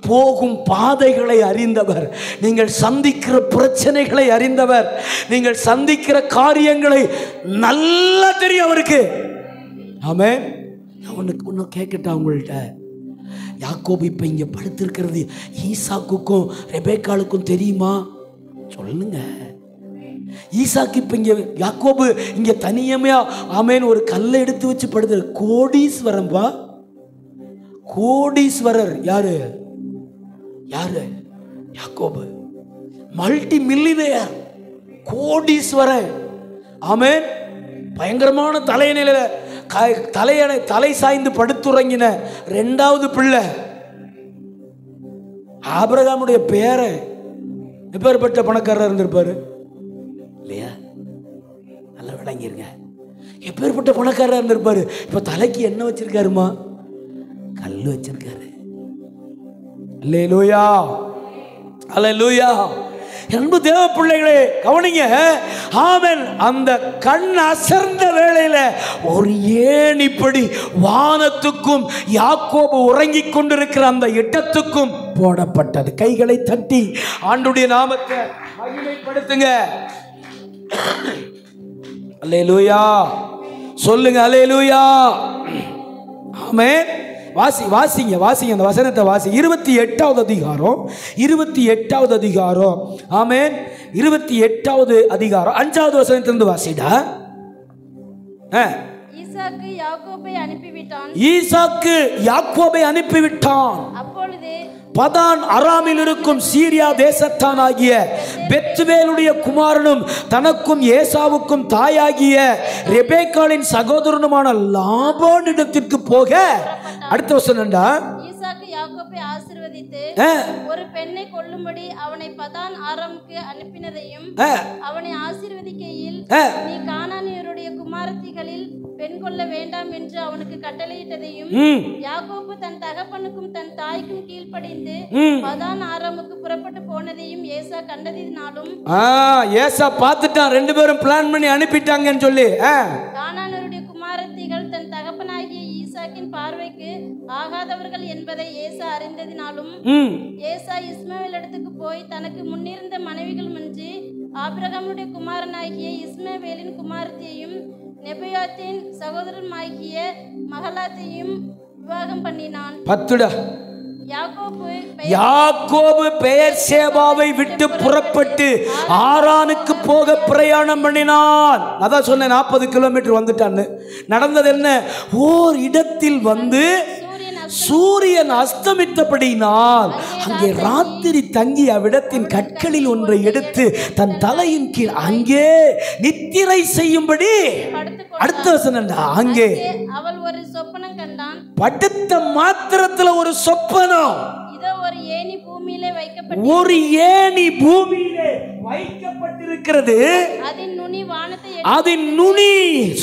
போகும் பாதைகளை அறிந்தவர், நீங்கள் சந்திக்கிற பிரச்சனைகளை அறிந்தவர், நீங்கள் சந்திக்கிற காரியங்களை நல்லா தெரியும் அவருக்கு. ஆமென். நான் ஒன்று கேட்கட்டா உங்கள்கிட்ட? யாக்கோபு இப்போ இங்கே படுத்திருக்கிறது ஈசாக்குக்கும் ரெபேக்காளுக்கும் தெரியுமா? சொல்லுங்க. ஈசாக்கு இப்போ இங்கே, யாக்கோபு இங்கே தனியமையா ஆமேன் ஒரு கல்லை எடுத்து வச்சு படுத்து. கோடீஸ்வரன்பா, கோடீஸ்வரர். யாரு? யாரு? யாக்கோபு. மல்டி மில்லியனர், கோடீஸ்வரன். ஆமேன். பயங்கரமான தலையணையில தலை சாய்ந்து படுத்துறங்கின ரெண்டாவது பிள்ளை. ஆபிரகாமுடைய பேரை எப்பேற்பட்ட பணக்காரர் இருந்திருப்பாரு இல்லையா? நல்லா விளங்கிருங்க. எப்பேற்பட்ட பணக்காரர் இருந்திருப்பாரு. இப்ப தலைக்கு என்ன வச்சிருக்காருமா? கல்லு வச்சிருக்காரு. அல்லேலூயா, அல்லேலூயா. அன்பு தேவ பிள்ளைகளே கவனிங்க. ஆமென். அந்த கண் அசர்ந்த வேளையில ஒரு ஏணிப்படி வானத்துக்கும் யாக்கோபு உறங்கிக் கொண்டிருக்கிற அந்த இடத்துக்கும் போடப்பட்டது. கைகளை தட்டி ஆண்டவருடைய நாமத்தை மகிமைப்படுத்துங்க. அல்லேலூயா சொல்லுங்க. அல்லேலூயா. ஆமென். வாசிங்க அந்த வசனத்தை வாசி. 28வது அதிகாரம், 28வது அதிகாரம். ஆமென். 28வது அதிகாரம் 5வது வசனத்திலிருந்து வாசிடா. ஈசாக்கு யாக்கோபை அனுப்பிவிட்டான். ஈசாக்கு யாக்கோபை அனுப்பிவிட்டான். அப்பொழுது பதான் அராமில் இருக்கும் சீரியா தேசத்தானாகிய பெத்துவேலுடைய குமாரனும் தனக்கும் ஏசாவுக்கும் தாயாகிய ரெபேக்காளின் சகோதரனுமான லாபானிடத்திற்கு போக. அடுத்த வசனம்டா. ஈசாக்கு யாக்கோபை ஆசீர்வதித்து ஒரு பெண்ணை கொல்லும்படி அவனை பதான் ஆராமுக்கு அனுப்பினதையும் அவனை ஆசீர்வதிக்கையில் நீ கானானியருடைய குமாரத்திகளில் பெண் கொள்ள வேண்டாம் என்று அவனுக்கு கட்டளையிட்டதையும் யாக்கோபு தன் தகப்பனுக்கும் தன் தாய்க்கும் கீழ்ப்படிந்து பதான் ஆராமுக்கு புறப்பட்டு போனதையும் ஏசா கண்டதினாலும், ஏசா பார்த்துட்டான், ரெண்டு பேரும் பிளான் பண்ணி அனுப்பிட்டாங்கன்னு சொல்லி. கானானியருடைய குமாரத்திகள் தன் தகப்பனாகிய ஈசாக்கின் பார்வைக்கு ஆகாதவர்கள் என்பதை ஏசா அறிந்ததினாலும் ஏசா இஸ்மவேல் இடத்துக்கு போய் தனக்கு முன்னிருந்த மனைவிகள் மன்றி ஆபிரகாமுடைய குமாரனாகிய இஸ்மவேலின் குமாரத்தையும் நெபயாத்தின் சகோதரமாகிய மகலாத்தையும் விவாகம் பண்ணினான். யாக்கோபு பெயர்சேபாவை விட்டு புறப்பட்டு ஆரானுக்கு போக பிரயாணம் பண்ணினான். அதான் சொன்னேன் 40 கிலோமீட்டர் வந்துட்டான்னு. நடந்தது என்ன? ஓர் இடத்தில் வந்து சூரியன் அஸ்தமித்தபடினால் அங்கே ராத்திரி தங்கி அவ்விடத்தின் கற்களில் ஒன்றை எடுத்து தன் தலையின் கீழ் அங்கே நித்திரை செய்யும்படி. அடுத்த வசனம்டா. அங்கே அவள் ஒரு சொப்பனம் கண்டான். படுத்த மாத்திரத்துல ஒரு சொப்பனம். இதோ ஒரு ஏணி பூமியிலே வைக்கப்பட்டு, ஒரு ஏணி பூமியிலே வைக்கப்பட்டிருக்கிறது. அதின் நுனி வானத்தை, அதின் நுனி.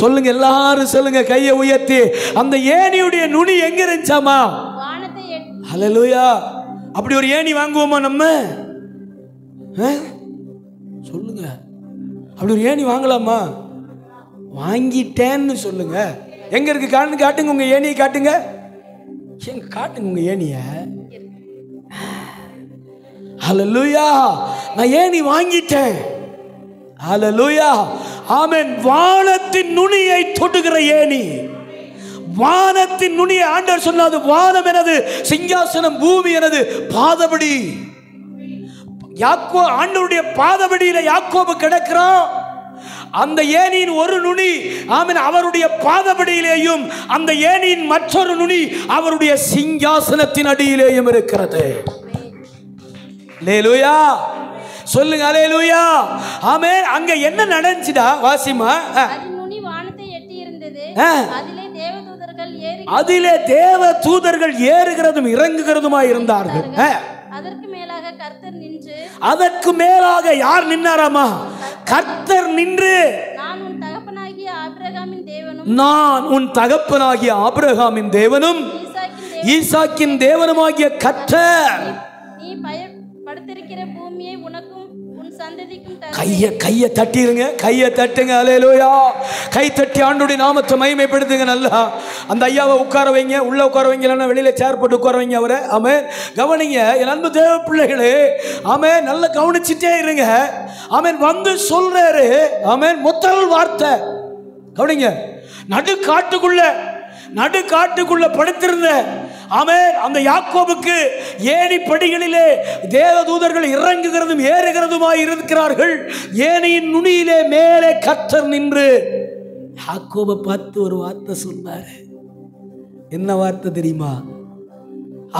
சொல்லுங்க, எல்லாரும் சொல்லுங்க கையை உயர்த்தி. அந்த ஏணியுடைய நுனி எங்க இருந்துச்சாமா? வானத்தை. ஹல்லேலூயா. அப்படி ஒரு ஏணி வாங்குவோமா நம்ம? சொல்லுங்க, அப்படி ஒரு ஏணி வாங்கலாமா? வாங்கிட்டேன்னு சொல்லுங்க. எங்க இருக்கு? காட்டுங்க உங்க ஏணியை காட்டுங்க. எங்க காட்டுங்க உங்க ஏணிய. ஹல்லேலூயா. நான் ஏணி வாங்கிட்டேன். ஹல்லேலூயா. ஆமென். வானத்தின் நுனியை தொடுகிற ஏணி. வானத்தின் நுனியை ஆண்டவர் சொன்னாது. வானம் எனது சிங்காசனம், பூமி எனது பாதபடி. ஆண்டவருடைய பாதபடியில யாக்கோபு கிடக்கிறான். அந்த ஏணியின் ஒரு நுனி ஆமென் அவருடைய பாதபடியிலேயும், அந்த ஏணியின் மற்றொரு நுனி அவருடைய சிங்காசனத்தின் அடியிலேயும் இருக்கிறது. அல்லேலூயா சொல்லுங்க. அல்லேலூயா. ஆமென். அங்க என்ன நடந்துச்சுடா? வாசிமா. அதின் நுனி வானத்தை எட்டி இருந்தது. அதிலே தேவ தூதர்கள் ஏறுகிறதும் இறங்குகிறதுமாய் இருந்தார்கள். அதற்கு மேலாக கர்த்தர் நின்று, அதற்கு மேலாக யார் நின்னாராமா? கர்த்தர் நின்று, நான் உன் தகப்பனாகிய ஆபிரகாமின் தேவனும், நான் உன் தகப்பனாகிய ஆபிரகாமின் தேவனும் ஈசாக்கின் தேவனுமாகிய கர்த்தர், நீ படுத்திருக்கிற பூமியை உனக்கும் உன் சந்ததிக்கும் கையை தட்டிருங்க, கையை தட்டுங்க. அல்லேலூயா. கை தட்டி ஆண்டவருடைய நாமத்தை மகிமைப்படுத்துங்க. நல்லா அந்த ஐயாவை உட்கார வைங்க, உள்ள உட்கார வைங்க, இல்லைன்னா வெளியில சேர் போட்டு உட்கார வைங்க அவரை. ஆமென். கவனிங்க என் அன்பு தேவ பிள்ளைகளே. ஆமென். நல்லா கவனிச்சுட்டே இருங்க. ஆமென். வந்து சொல்றாரு. ஆமென். முதல் வார்த்தை கவனிங்க. நடுக்காட்டுக்குள்ள படுத்திருந்த ஆமென் அந்த யாக்கோபுக்கு ஏணி படிகளிலே தேவதூதர்கள் இறங்குகிறதும் ஏறுகிறதுமாய் இருக்கிறார்கள். ஏணியின் நுனியிலே மேலே கர்த்தர் நின்று யாக்கோபை பார்த்து ஒரு வார்த்தை சொன்னார். என்ன வார்த்தை தெரியுமா?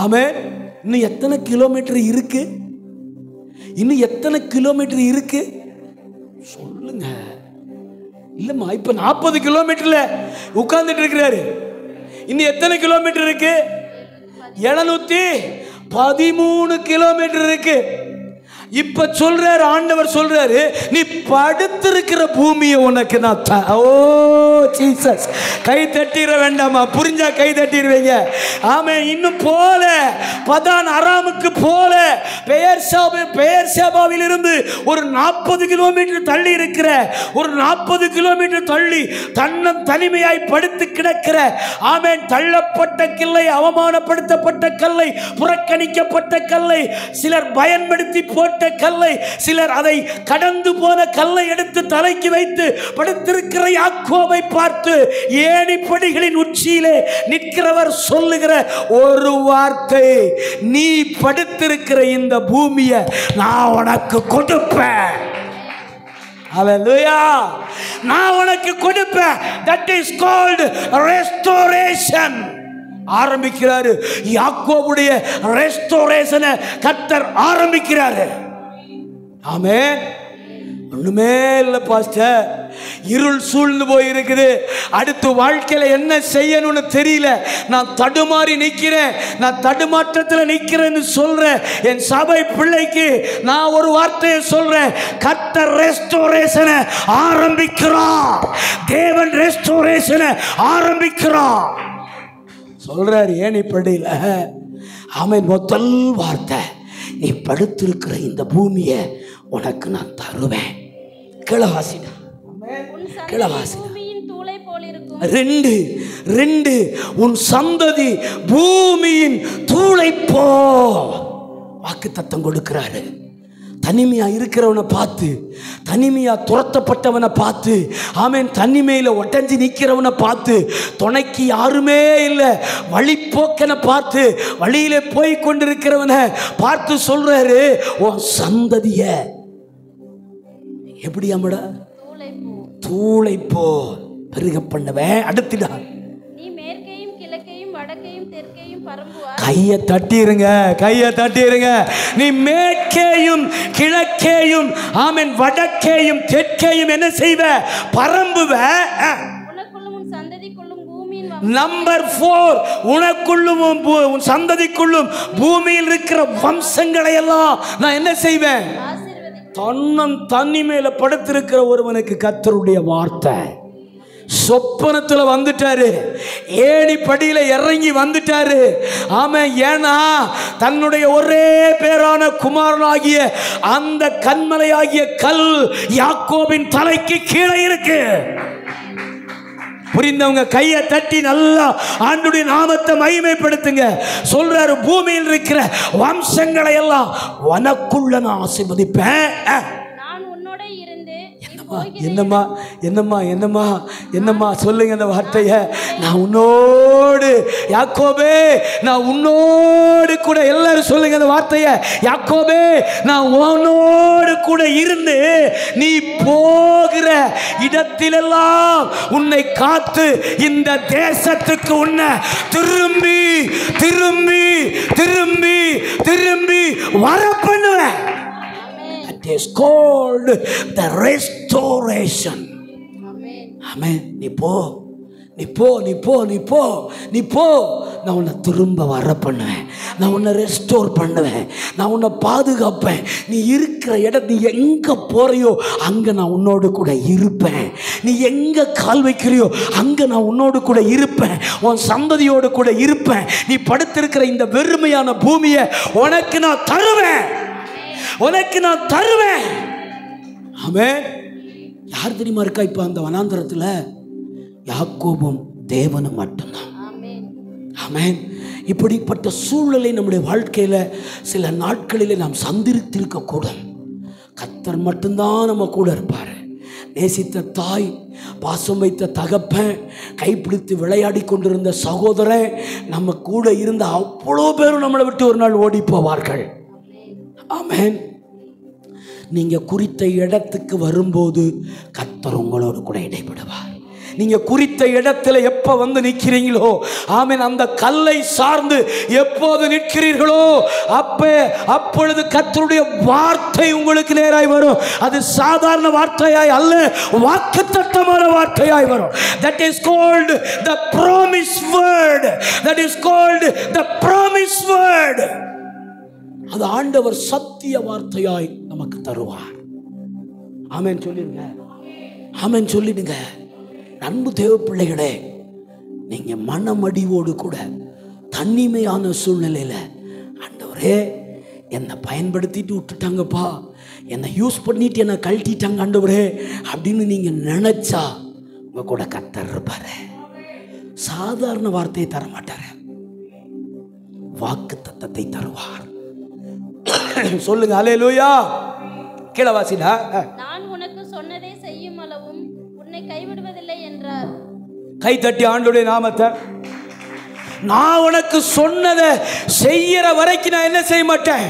ஆமென். இன்னும் எத்தனை கிலோமீட்டர் இருக்கு? இன்னும் எத்தனை கிலோமீட்டர் இருக்கு சொல்லுங்க. இல்லம்மா, இப்ப 40 கிலோமீட்டர்ல உட்கார்ந்துட்டு இருக்கிறாரு. இன்னும் எத்தனை கிலோமீட்டர் இருக்கு? 713 கிலோமீட்டர் இருக்கு. இப்ப சொல்றாரு, ஆண்டவர் சொல்றாரு, நீ படுத்திருக்கிற பூமியை உனக்கு நான் ஓ ஜீசஸ். கை தட்டிட வேண்டாமா? புரிஞ்சா கை தட்டிடுவீங்க. ஆமே. இன்னும் போல பதான் அராமுக்கு போல பெயர்சேபாவில் இருந்து ஒரு 40 கிலோமீட்டர் தள்ளி இருக்கிற, ஒரு 40 கிலோமீட்டர் தள்ளி தனிமையாய் படுத்து கிடக்கிற ஆமேன் தள்ளப்பட்ட கல்லை, அவமானப்படுத்தப்பட்ட கல்லை, புறக்கணிக்கப்பட்ட கல்லை, சிலர் பயன்படுத்தி போட்ட கல்லை, சிலர் அதை கடந்து போன கல்லை எடுத்து தலைக்கு வைத்து படுத்திருக்கிற யாக்கோபை பார்த்து ஏணிப்படிகளின் உச்சியிலே நிற்கிறவர் சொல்லுகிற ஒரு வார்த்தை, நீ படுத்திருக்கிற இந்த பூமியை நான் உனக்கு கொடுப்பேன். ஹல்லேலூயா. நான் உனக்கு கொடுப்பேன். That is called restoration. ஆரம்பிக்கிறாரு. யாக்கோபுடைய ரெஸ்டோரேஷனை கர்த்தர் ஆரம்பிக்கிறாரு. ஆமென். ஒண்ணுமே இல்லை பாஸ்டர், இருள் சூழ்ந்து போயிருக்குது, அடுத்து வாழ்க்கையில என்ன செய்யணும்னு தெரியல, நான் தடுமாறி நிற்கிறேன், நான் தடுமாற்றத்தில் நிற்கிறேன்னு சொல்றேன். என் சபை பிள்ளைக்கு நான் ஒரு வார்த்தையை சொல்றேன், கர்த்தர் ரெஸ்டோரேஷனை ஆரம்பிக்கிறார். தேவன் ரெஸ்டோரேஷனை ஆரம்பிக்கிறார் சொல்றாரு. ஏணிப்படியில ஆமென். முதல் வார்த்தை, நீ படுத்திருக்கிற இந்த பூமியை உனக்கு நான் தருவேன். கிளவாசிடா, கிளவாசிடா. ரெண்டு, உன் சந்ததி பூமியின் தூளை போ. வாக்கு தத்தம் கொடுக்கிறாரு. தனிமையா இருக்கிறவனை பார்த்து, தனிமையா துரத்தப்பட்டவனை பார்த்து, ஆமென், தனிமையில ஒட்டஞ்சி நிற்கிறவனை பார்த்து, துணைக்கு யாருமே இல்லை வழிப்போக்கனை பார்த்து, வழியில போய் கொண்டிருக்கிறவனை பார்த்து சொல்றாரு, உன் சந்ததிய எப்படி அம்மடா தூளை போ பெருக பண்ணுவேன். அடுத்துடா, கையை தட்டிருங்க, கையை தட்டிருங்க. நீ மேற்கேயும் கிழக்கேயும் ஆமென் வடக்கேயும் தெற்கேயும் என்ன செய்வ? பரம்புவ. நம்பர் 4, உனக்குள்ளும் உன் சந்ததிக்குள்ளும் பூமியில் இருக்கிற வம்சங்களை எல்லாம் நான் என்ன செய்வேன்? தண்ணி மேல படுத்திருக்கிற ஒருவனுக்கு கர்த்தருடைய வார்த்தை சொப்பனத்துல வந்துட்டாரு, ஏணி படியில இறங்கி வந்துட்டாரு. ஆமா. ஏன்னா தன்னுடைய ஒரே பேரான குமாரனாகிய அந்த கன்மலையாகிய கல் யாக்கோபின் தலைக்கு கீழே இருக்கு. புரிந்தவங்க கையை தட்டி நல்லா ஆண்டவருடைய நாமத்தை மகிமைப்படுத்துங்க. சொல்றாரு, பூமியில் இருக்கிற வம்சங்களை எல்லாம் உனக்குள்ள நான் ஆசீர்வதிப்பேன். என்னம்மா என்னம்மா என்னம்மா என்னம்மா சொல்லுங்க அந்த வார்த்தைய. நான் உன்னோடு, யாக்கோபே நான் உன்னோடு கூட, எல்லாரும் சொல்லுங்க அந்த வார்த்தைய. யாக்கோபே நான் உன்னோடு கூட இருந்து நீ போகிற இடத்திலெல்லாம் உன்னை காத்து இந்த தேசத்துக்கு உன்னை திரும்பி திரும்பி திரும்பி திரும்பி வர பண்ணுவேன். It is called the restoration. Amen. நீ போ, நீ போ, நீ போ, நீ போ, நீ போ. நான் உன்னை திரும்ப வர பண்ணுவேன், நான் உன்னை ரெஸ்டோர் பண்ணுவேன், நான் உன்னை பாதுகாப்பேன். நீ இருக்கிற இடம், நீ எங்க போறியோ அங்க நான் உன்னோடு கூட இருப்பேன். நீ எங்க கால் வைக்கிறியோ அங்க நான் உன்னோடு கூட இருப்பேன், உன் சந்ததியோடு கூட இருப்பேன். நீ படுத்திருக்கிற இந்த வெறுமையான பூமியை உனக்கு நான் தருவேன், உனக்கு நான் தருவேன். ஆமென். யார் தெரியுமா இருக்கா இப்ப அந்த வனாந்தரத்துல? யாக்கோபும் தேவனும் மட்டும்தான். ஆமென். இப்படிப்பட்ட சூழ்நிலை நம்முடைய வாழ்க்கையில சில நாட்களிலே நாம் சந்தித்திருக்க கூடும். கர்த்தர் மட்டும்தான் நம்ம கூட இருப்பாரு. நேசித்த தாய், பாசம் வைத்த தகப்பன், கைப்பிடித்து விளையாடி கொண்டிருந்த சகோதரன், நம்ம கூட இருந்த அவ்வளோ பேரும் நம்மளை விட்டு ஒரு நாள் ஓடி போவார்கள். ஆமென். நீங்க குறித்த இடத்துக்கு வரும்போது கர்த்தர் உங்களோடு கூட இடைபடுவார். நீங்க குறித்த இடத்துல எப்ப வந்து நிற்கிறீங்களோ, ஆமென், அந்த கல்லை சார்ந்து எப்போது நிற்கிறீர்களோ அப்பொழுது கர்த்தருடைய வார்த்தை உங்களுக்கு நேராய் வரும். அது சாதாரண வார்த்தையாய் அல்ல, வாக்குத்தத்தமான வார்த்தையாய் வரும். That is called the promise word. That is called the promise word. அது ஆண்டவர் சத்திய வார்த்தையாய் நமக்கு தருவார். ஆமென் சொல்லிடுங்க. ஆமென் சொல்லிடுங்க. அன்பு தேவ பிள்ளைகளே, நீங்க மனமடிவோடு கூட தனிமையான சூழ்நிலையில, ஆண்டவரே என்னை பயன்படுத்திட்டு விட்டுட்டாங்கப்பா, என்னை யூஸ் பண்ணிட்டு என்னை கழட்டிட்டாங்க ஆண்டவரே அப்படின்னு நீங்க நினைச்சா உங்க கூட கர்த்தர் இருப்பாரு. சாதாரண வார்த்தையை தர மாட்டாரு, வாக்கு தத்தத்தை தருவார். சொல்லுங்க அல்லேலூயா. கீழே வாசிடா. நான் உனக்கு சொன்னதை செய்யும் அளவும் உன்னை கைவிடுவதில்லை என்றார். கை தட்டி ஆண்டவருடைய நாமத்தை. நான் உனக்கு சொன்னதை செய்யற வரைக்கும் நான் என்ன செய்ய மாட்டேன்?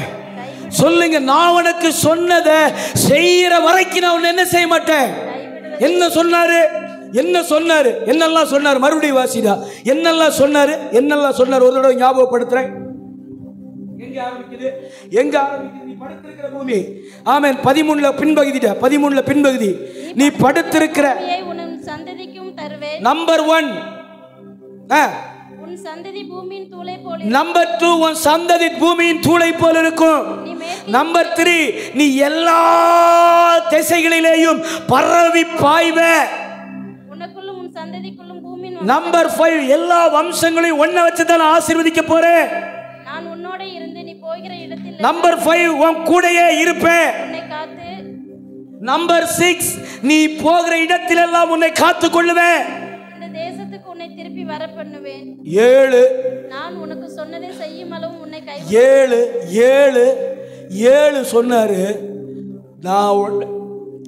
சொல்லுங்க, நான் உனக்கு சொன்னதை செய்யற வரைக்கும் நான் உன்னை என்ன செய்ய மாட்டேன்? என்ன சொன்னாரு? என்ன சொன்னாரு? என்னெல்லாம் சொன்னாரு? மறுபடியும் வாசிடா. என்னெல்லாம் சொன்னாரு? என்னெல்லாம் சொன்னாரு? ஒரு தடவை ஞாபகப்படுத்துறேன். எங்க ஆரம்பிக்குது? எங்க ஆரம்பிக்குது? நீ படுத்திருக்கிற பூமி. ஆமென். 13ல பின்பகுதிடா. 13ல பின்பகுதி. நீ படுத்திருக்கிற உன் சந்ததிக்கும் தருவேன். நம்பர் 1. உன் சந்ததி பூமியின் தூளை போல. நம்பர் 2, உன் சந்ததி பூமியின் தூளை போல இருக்கும். நம்பர் 3, நீ எல்லா திசைகளிலேயும் பரவி பாய்வே. உனக்குள்ளும் உன் சந்ததிக்குள்ளும் பூமியின். நம்பர் 5, எல்லா வம்சங்களையும் ஒன்ன வச்சு தான் ஆசீர்வதிக்க போறேன். நான் உன்னோட இருந்து நீ போகிற இடத்தில். நம்பர் 5, உன் கூடயே இருப்பேன். உன்னை காத்து. நம்பர் 6, நீ போகிற இடத்தில் எல்லாம் உன்னை காத்துக் கொள்ளுவேன். இந்த தேசத்துக்கு உன்னை திருப்பி வர பண்ணுவேன். 7, நான் உனக்கு சொன்னதை செய்யும் அளவும் உன்னை கைவிடுவேன். 7 சொன்னாரு. நான்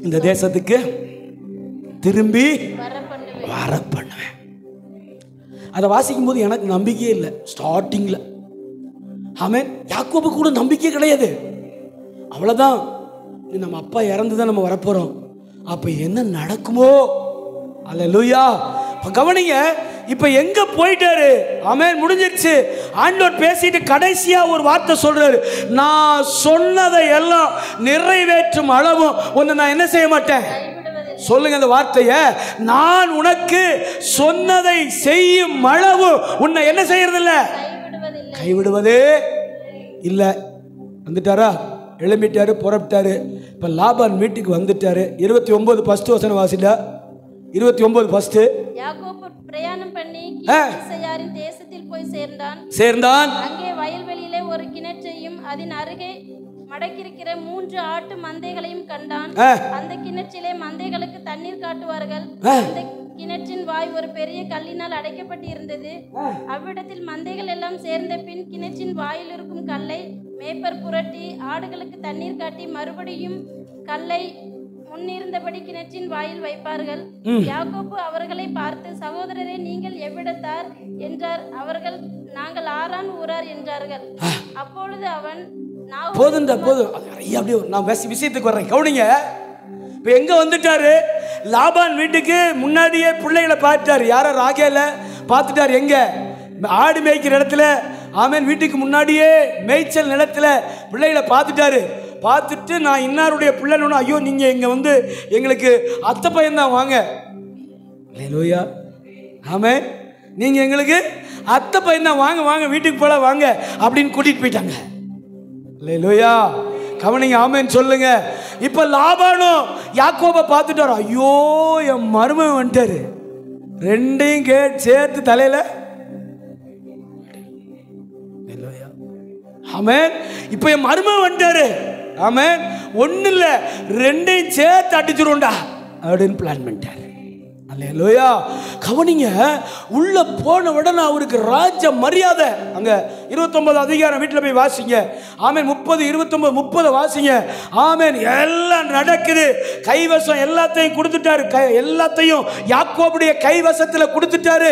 இந்த தேசத்துக்கு திரும்பி வர பண்ணுவேன். அதை வாசிக்கும் போது எனக்கு நம்பிக்கையே இல்லை ஸ்டார்டிங்ல. ஆமென். யாக்கோபு கூட நம்பிக்கை கிடையாது. அவ்வளவுதான், நம்ம அப்பா இறந்துதான் நம்ம வரப்போறோம், அப்ப என்ன நடக்குமோ? அல்லேலூயா. கவனிங்க, இப்ப எங்க போயிட்டாரு? ஆமென். முடிஞ்சிருச்சு. ஆண்டவர் பேசிட்டு கடைசியா ஒரு வார்த்தை சொல்றாரு, நான் சொன்னதை எல்லாம் நிறைவேற்றும் அளவும் உன்னை நான் என்ன செய்ய மாட்டேன். சொல்லுங்க அந்த வார்த்தைய. நான் உனக்கு சொன்னதை செய்யும் அளவு உன்னை என்ன செய்யறதில்ல, கைவிடுவதே இல்ல. வந்துட்டாரா? எழும்பிட்டாரு, புறப்பட்டாரு. இப்ப லாபான் வீட்டுக்கு வந்துட்டாரு. 29 ஃபர்ஸ்ட் வசனம் வாசில. 29 ஃபர்ஸ்ட். யாக்கோபு பிரயாணம் பண்ணி கீலேயாத்தின் தேசத்தில் போய் சேர்ந்தான். அங்கே வயல்வெளியிலே ஒரு கிணற்றையும் அதன் அருகே மடக்கிருக்கிற 3 ஆட்டு மந்தைகளையும் கண்டான். அந்த கிணற்றிலே மந்தைகளுக்கு தண்ணீர் காட்டுவார்கள். அந்த கிணற்றின் வாய் ஒரு பெரிய கல்லினால் அடைக்கப்பட்டு இருந்தது. அவ்விடத்தில் மந்தைகள் எல்லாம் சேர்ந்த பின் கிணற்றின் வாயில் இருக்கும் கல்லை மேய்ப்பர் புரட்டி ஆடுகளுக்கு தண்ணீர் காட்டி மறுபடியும் கல்லை முன்னிருந்தபடி கிணற்றின் வாயில் வைப்பார்கள். யாக்கோபு அவர்களை பார்த்து, சகோதரரே, நீங்கள் எவ்விடத்தார் என்றார். அவர்கள், நாங்கள் ஆரான் ஊரார் என்றார்கள். அப்பொழுது அவன், போதும் அப்படியே நான் விஷயத்துக்கு வர்றேன், கவனிங்க. இப்ப எங்க வந்துட்டாரு? லாபான் வீட்டுக்கு முன்னாடியே பிள்ளைகளை பார்த்துட்டாரு. யார? ராகேல பார்த்துட்டாரு. எங்க? ஆடு மேய்க்கிற இடத்துல. ஆமென். வீட்டுக்கு முன்னாடியே மேய்ச்சல் நிலத்துல பிள்ளைகளை பார்த்துட்டாரு. பார்த்துட்டு, நான் இன்னாருடைய பிள்ளைன்னு, ஐயோ நீங்க இங்க வந்து எங்களுக்கு அத்தை பையன் தான், வாங்க. அல்லேலூயா. ஆமென். நீங்க எங்களுக்கு அத்தை பையன் தான், வாங்க வாங்க வீட்டுக்கு போல வாங்க அப்படின்னு கூட்டிட்டு போயிட்டாங்க. அல்லேலூயா. கவனிங்க. ஆமென் சொல்லுங்க. இப்ப லாபானும் யாக்கோபை பார்த்துட்டாரு. ஐயோ என் மருமகன் வந்துட்டாரு. ரெண்டையும் சேர்த்து தலையில. ஆமென். இப்ப என் மருமகன் வந்துட்டாரு. ஆமென். ஒண்ணு இல்ல, ரெண்டையும் சேர்த்து அடிச்சிருவோம்டா அப்படின்னு பிளான் பண்ணிட்டாரு. அல்லேலூயா. கவனிங்க, உள்ள போன உடனே அவருக்கு ராஜ மரியாதை. அங்க 29 அதிகாரம் வீட்டில் போய் வாசிங்க. ஆமென். 30, 29, 30 வாசிங்க. ஆமென். எல்லாம் நடக்குது. கைவசம் எல்லாத்தையும் கொடுத்துட்டாரு. எல்லாத்தையும் யாக்கோபுடைய கைவசத்தில் கொடுத்துட்டாரு.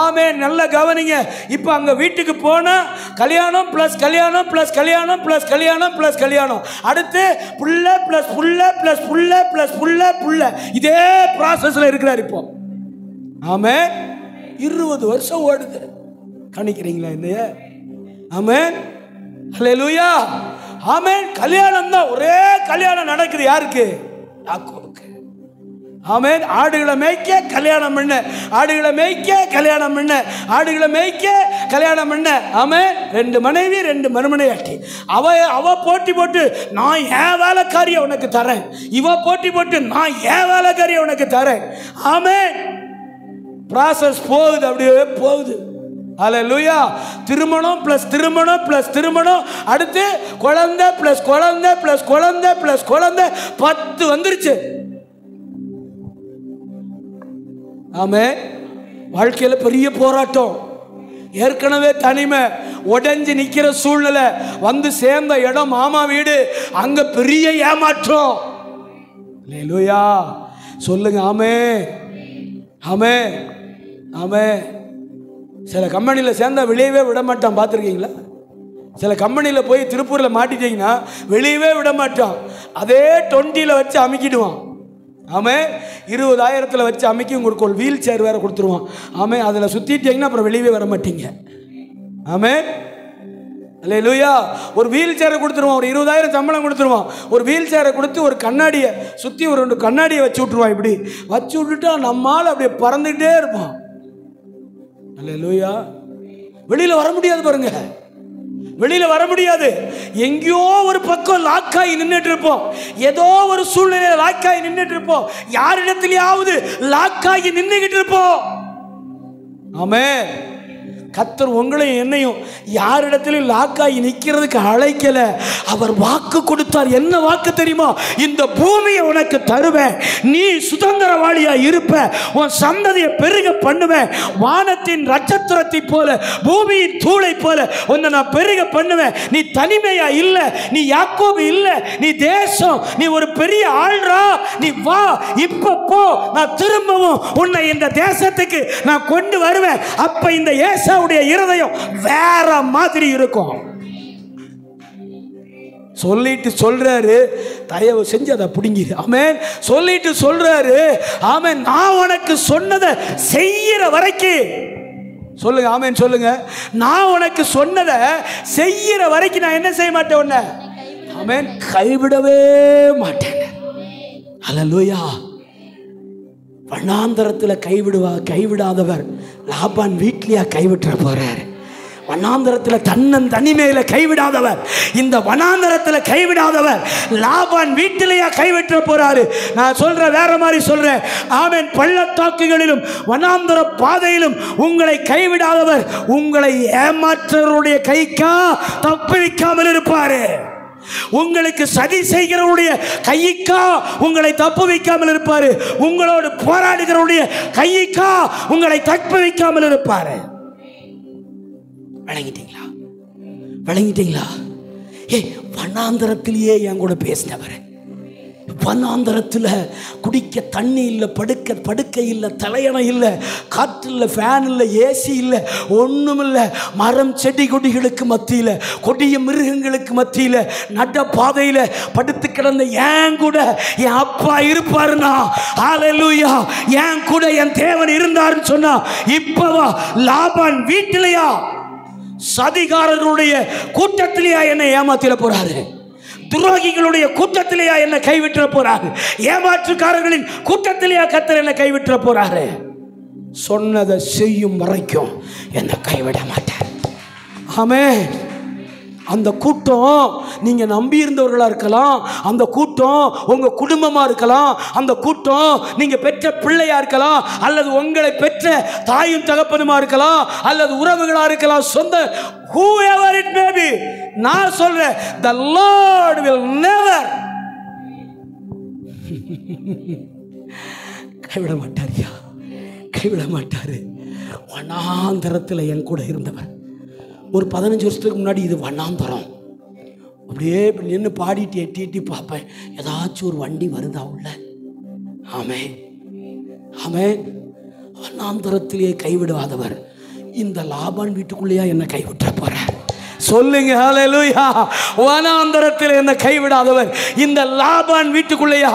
ஆமென். நல்ல கவனிங்க. இப்போ அங்க வீட்டுக்கு போனா கல்யாணம் பிளஸ் கல்யாணம் பிளஸ் கல்யாணம் பிளஸ் கல்யாணம் பிளஸ் கல்யாணம், அடுத்து புள்ள பிளஸ் புள்ள பிளஸ் புள்ள பிளஸ் புள்ள புள்ள, இதே ப்ராசஸ்ல இருக்கிறார் இப்போ. ஆமென். 20 வருஷம் ஓடுது. கணிக்கிறீங்களா என்னைய? ஆமென். ஹல்லேலூயா. ஆமென். கல்யாணம் தான், ஒரே கல்யாணம் நடக்குது. யாருக்கு? யாக்கோபுக்கு. ஆமென். ஆடுகளை மேய்க்க கல்யாணம் பண்ண, ஆடுகளை மேய்க்க கல்யாணம் பண்ண, ஆடுகளை மேய்க்க கல்யாணம் பண்ண. ஆமென். 2 மனைவி 2 மறுமனையாட்டி. அவ போட்டி போட்டு நான் என் வேலைக்காரியை உனக்கு தரேன், இவ போட்டி போட்டு நான் என் வேலைக்காரியை உனக்கு தரேன். ஆமென். ப்ராசஸ் போகுது, அப்படியே போகுது. அல்லேலூயா. திருமணம் பிளஸ் திருமணம் பிளஸ் திருமணம், அடுத்து குழந்தை பிளஸ் குழந்தை பிளஸ் குழந்தை பிளஸ் குழந்தை, 10 வந்துருச்சு. ஆமென். வாழ்க்கையில பெரிய போராட்டம். ஏற்கனவே தனிமை, உடைஞ்சு நிக்கிற சூழ்நிலை, வந்து சேர்ந்த இடம் மாமா வீடு, அங்க பெரிய ஏமாற்றம். அல்லேலூயா. சொல்லுங்க ஆமென். ஆமென். ஆமென். சில கம்பெனியில் சேர்ந்தா வெளியவே விட மாட்டான். பார்த்துருக்கீங்களா? சில கம்பெனியில் போய் திருப்பூரில் மாட்டிட்டீங்கன்னா வெளியவே விட மாட்டான். அதே 20ல் வச்சு அமுக்கிடுவான். ஆமென். 20,000 வச்சு அமுக்கி உங்களுக்கு ஒரு வீல் சேர் வேற கொடுத்துருவான். ஆமென். அதில் சுற்றிட்டீங்கன்னா அப்புறம் வெளியவே வர மாட்டீங்க. ஆமென். அல்லேலூயா. ஒரு வீல் சேரை கொடுத்துருவான். ஒரு 20,000 சம்பளம் கொடுத்துருவான். ஒரு வீல் சேரை கொடுத்து ஒரு கண்ணாடியை சுற்றி ஒரு 2 கண்ணாடியை வச்சு விட்ருவான். இப்படி வச்சு விட்டுட்டா நம்மால் அப்படியே பறந்துகிட்டே இருப்பான். அல்லேலூயா. வெளியில வர முடியாது பாருங்க. வெளியில வர முடியாது. எங்கேயோ ஒரு பக்கம் லாக்காகி நின்றுட்டு இருப்போம். ஏதோ ஒரு சூழ்நிலையில லாக்காகி நின்றுட்டு இருப்போம். யாரிடத்திலேயாவது லாக்காகி நின்றுகிட்டு இருப்போம். ஆமென். கர்த்தர் உங்களையும் என்னையும் யாரிடத்திலும் லாக்காகி நிற்கிறதுக்கு அழைக்கல. அவர் வாக்கு கொடுத்தார். என்ன வாக்கு தெரியுமா? இந்த பூமியை உனக்கு தருவேன், நீ சுதந்திரவாளியா இருப்ப, உன் சந்ததியை பெருக பண்ணுவேன், வானத்தின் நட்சத்திரத்தை போல பூமியின் தூளை போல உன்னை நான் பெருக பண்ணுவேன். நீ தனிமையா இல்ல, நீ யாக்கோபு இல்ல, நீ தேசம், நீ ஒரு பெரிய ஆள்ரா, நீ வா, இப்ப போ, நான் திரும்பவும் உன்னை இந்த தேசத்துக்கு நான் கொண்டு வருவேன். அப்ப இந்த ஏசா இருதயம் வேற மாதிரி இருக்கும். சொல்லிட்டு சொல்றாரு, தயவு செஞ்சு அதை பிடிங்கிரு. ஆமென். சொல்லிட்டு சொல்றாரு, ஆமென், நான் உனக்கு சொன்னதை செய்யற வரைக்கும், சொல்லுங்க ஆமென் சொல்லுங்க, நான் உனக்கு சொன்னதை செய்யற வரைக்கும் நான் என்ன செய்ய மாட்டேன், உன்னை ஆமென் கைவிடவே மாட்டேன். அல்லேலூயா. வண்ணாந்தரத்தில் கைவிடாதவர் லாபான் வீட்லையா கைவிட்டுற போறாரு? வண்ணாந்தரத்தில் தனிமையில கைவிடாதவர், இந்த வண்ணாந்தரத்தில் கைவிடாதவர் லாபான் வீட்டிலேயா கைவிட்டுற போறாரு? நான் சொல்றேன், வேற மாதிரி சொல்றேன். ஆமென். பள்ளத்தாக்குகளிலும் வண்ணாந்தர பாதையிலும் உங்களை கைவிடாதவர் உங்களை ஏமாற்றவருடைய கைக்கா தப்புவிக்காமல் இருப்பாரு. உங்களுக்கு சதி செய்கிறவருடைய கைக்கா உங்களை தப்பு வைக்காமல் இருப்பாரு. உங்களோடு போராடுகிறவருடைய கைக்கா உங்களை தப்பு வைக்காமல் இருப்பாரு. விளங்கிட்டீங்களா? விளங்கிட்டீங்களா? வண்ணாந்தரத்திலேயே என் கூட பேசினவர், வண்ணாந்தரத்தில் குடிக்க தண்ணி இல்லை, படுக்கை இல்லை, தலையணை இல்லை, காற்று இல்லை, ஃபேன் இல்லை, ஏசி இல்லை, ஒன்றும் இல்லை. மரம் செடி கொடிகளுக்கு மத்தியில், கொடிய மிருகங்களுக்கு மத்தியில், நட பாதையில் படுத்து கிடந்த என் கூட என் அப்பா இருப்பாருன்னா, ஹல்லேலூயா, என் கூட என் தேவன் இருந்தாருன்னு சொன்னா, இப்பவா லாபான் வீட்டிலையா சதிகாரர்களுடைய கூட்டத்திலேயா என்னை ஏமாத்திட போறாரு? துரோகிகளுடைய கூட்டத்திலேயா என்ன கைவிட்டுற போறாரு? ஏமாற்றுக்காரர்களின் கூட்டத்திலேயா கர்த்தர் என்ன கைவிட்டுற போறாரு? சொன்னதை செய்யும் வரைக்கும் என்ன கைவிட மாட்டார். ஆமென். அந்த கூட்டம் நீங்க நம்பி இருந்தவர்களா இருக்கலாம், அந்த கூட்டம் உங்க குடும்பமா இருக்கலாம், அந்த கூட்டம் நீங்க பெற்ற பிள்ளையா இருக்கலாம், அல்லது உங்களை பெற்ற தாயும் தகப்பனுமா இருக்கலாம், அல்லது உறவுகளா இருக்கலாம், சொந்த whoever it may be. நான் சொல்றேன், the Lord will never கைவிட மாட்டாரியா, கைவிட மாட்டாரு. வனாந்தரத்தில் என் கூட இருந்தவர். ஒரு 15 வருஷத்துக்கு முன்னாடி இது வண்ணாந்தரம். அப்படியே நின்று பாடிட்டு எட்டி எட்டி பார்ப்பேன், ஏதாச்சும் ஒரு வண்டி வருதா உள்ள. ஆமென் ஆமென். வண்ணாந்தரத்திலேயே கைவிடாதவர் இந்த லாபான் வீட்டுக்குள்ளேயா என்ன கைவிட்ட போற? சொல்லுங்க ஹல்லேலூயா. வனாந்தரத்தில் என்ன கைவிடாதவர் இந்த லாபான் வீட்டுக்குள்ளேயா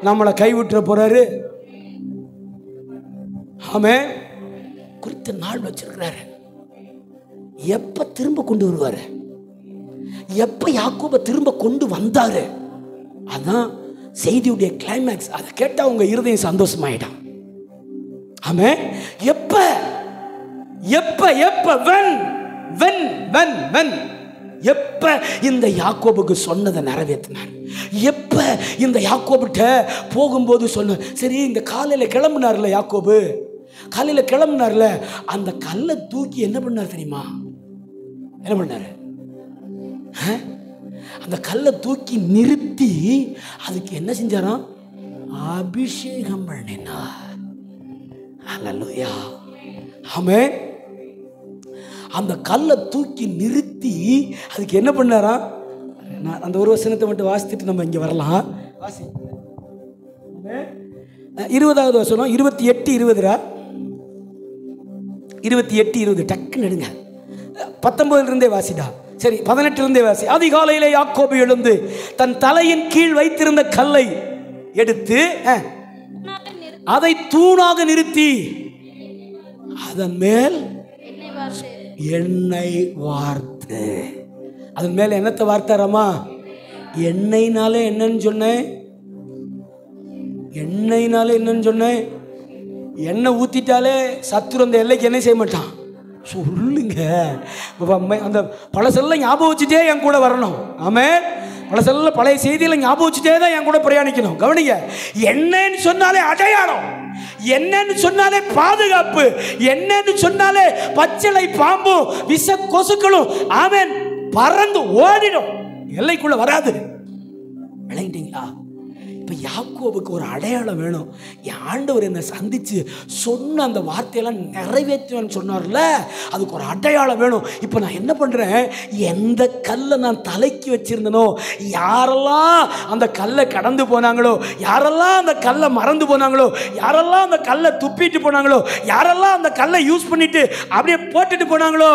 நம்மளை கைவிட்ட போறாரு. ஆமென். குறித்த நாள் வச்சிருக்கிறாரு. எப்ப திரும்ப கொண்டு வருவாரு, எப்ப யாக்கோபை திரும்ப கொண்டு வந்தாரு, அதான் செய்தியுடைய கிளைமேக்ஸ். அதை கேட்டா உங்க இருதயம் சந்தோஷமாயிடும். ஆமென். எப்ப எப்ப எப்ப when when when when எப்ப இந்த யாக்கோபுக்கு சொன்னதை நிறைவேற்றினார், எப்ப இந்த யாக்கோபுட்ட போகும்போது சொன்ன. சரி, இந்த காலையில கிளம்புனார்ல யாக்கோபு, காலையில கிளம்புனார்ல, அந்த கல்லை தூக்கி என்ன பண்ணார் தெரியுமா? என்ன பண்ணாரு? அந்த கல்லை தூக்கி நிறுத்தி அதுக்கு என்ன செஞ்சாராம்? அபிஷேகம் பண்ணினார். ஹல்லேலூயா. ஆமென். அந்த கல்லை தூக்கி நிறுத்தி அதுக்கு என்ன பண்ணாரா? நான் அந்த ஒரு வசனத்தை மட்டும் வாசித்துட்டு நம்ம இங்கே வரலாம். வாசி 20வது வசனம் 28:20. 28:20 டக்குன்னு எடுங்க. 19 வாசிடா. சரி, 18 வாசி. அதிகாலையிலே யாக்கோபு எழுந்து தன் தலையின் கீழ் வைத்திருந்த கல்லை எடுத்து அதை தூணாக நிறுத்தி அதன் மேல் எண்ணெய் வார்த்து. அதன் மேல என்னத்தை வார்த்தாராமா? எண்ணெய்னாலே என்னன்னு சொன்னேன்? எண்ணெய்னாலே என்னன்னு சொன்னேன்? எண்ணெய் ஊத்திட்டாலே சத்துரு அந்த எல்லைக்கு என்ன செய்ய மாட்டான். சொல்லுங்க. அந்த பழசெல்லாம் ஞாபகம் வச்சுட்டே என் கூட வரணும். ஆமென். பழசெல்லாம் பழைய செய்தியில் ஞாபகம் வச்சுட்டே தான் என் கூட பிரயாணிக்கணும். கவனிங்க, என்னன்னு சொன்னாலே அடையாளம், என்னன்னு சொன்னாலே பாதுகாப்பு, என்னன்னு சொன்னாலே பச்சளை பாம்பும் விஷ கொசுக்களும் ஆமென் பறந்து ஓடிடும், எல்லைக்குள்ள வராது. விளங்கிட்டீங்களா? இப்போ யாக்கோபுக்கு ஒரு அடையாளம் வேணும். என் ஆண்டவர் என்னை சந்திச்சு சொன்ன அந்த வார்த்தையெல்லாம் நிறைவேற்றுவேன்னு சொன்னார்ல, அதுக்கு ஒரு அடையாளம் வேணும். இப்போ நான் என்ன பண்ணுறேன்? எந்த கல்லை நான் தலைக்கு வச்சிருந்தனோ, யாரெல்லாம் அந்த கல்லை கடந்து போனாங்களோ, யாரெல்லாம் அந்த கல்லை மறந்து போனாங்களோ, யாரெல்லாம் அந்த கல்லை துப்பிட்டு போனாங்களோ, யாரெல்லாம் அந்த கல்லை யூஸ் பண்ணிட்டு அப்படியே போட்டுட்டு போனாங்களோ,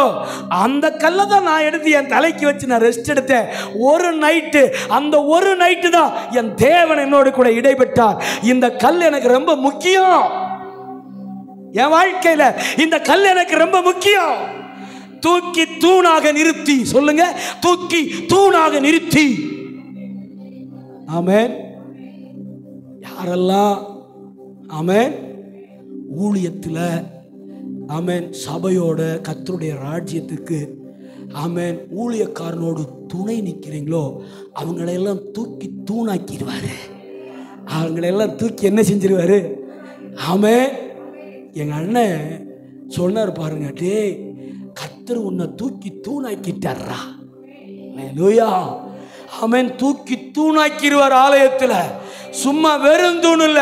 அந்த கல்லை தான் நான் எடுத்து என் தலைக்கு வச்சு நான் ரெஸ்ட் எடுத்தேன். ஒரு நைட்டு, அந்த ஒரு நைட்டு தான் என் தேவன் என்னோட கூட இடைப்பட்டார். இந்த கல் எனக்கு ரொம்ப முக்கியம். என் வாழ்க்கையில இந்த கல் எனக்கு ரொம்ப முக்கியம். தூக்கி தூணாக நிறுத்தி. சொல்லுங்க, தூக்கி தூணாக நிறுத்தி. ஆமென். யாரெல்லாம் ஆமென் ஊழியத்தில் ஆமென் சபையோட கர்த்தருடைய ராஜ்யத்துக்கு ஆமென் ஊழியக்காரனோடு துணை நிற்கிறீங்களோ, அவங்களையெல்லாம் தூக்கி தூணாக்கிடுவாரு. அவங்களெல்லாம் தூக்கி என்ன செஞ்சிருவாரு? ஆமென். எங்க அண்ணன் சொன்னார் பாருங்க, டேய் கர்த்தர் உன்னை தூக்கி தூணாக்கிட்டாரா. ஹல்லேலூயா. ஆமென். தூக்கி தூணாக்கிடுவார் ஆலயத்தில். சும்மா வெறும் தூண் இல்ல,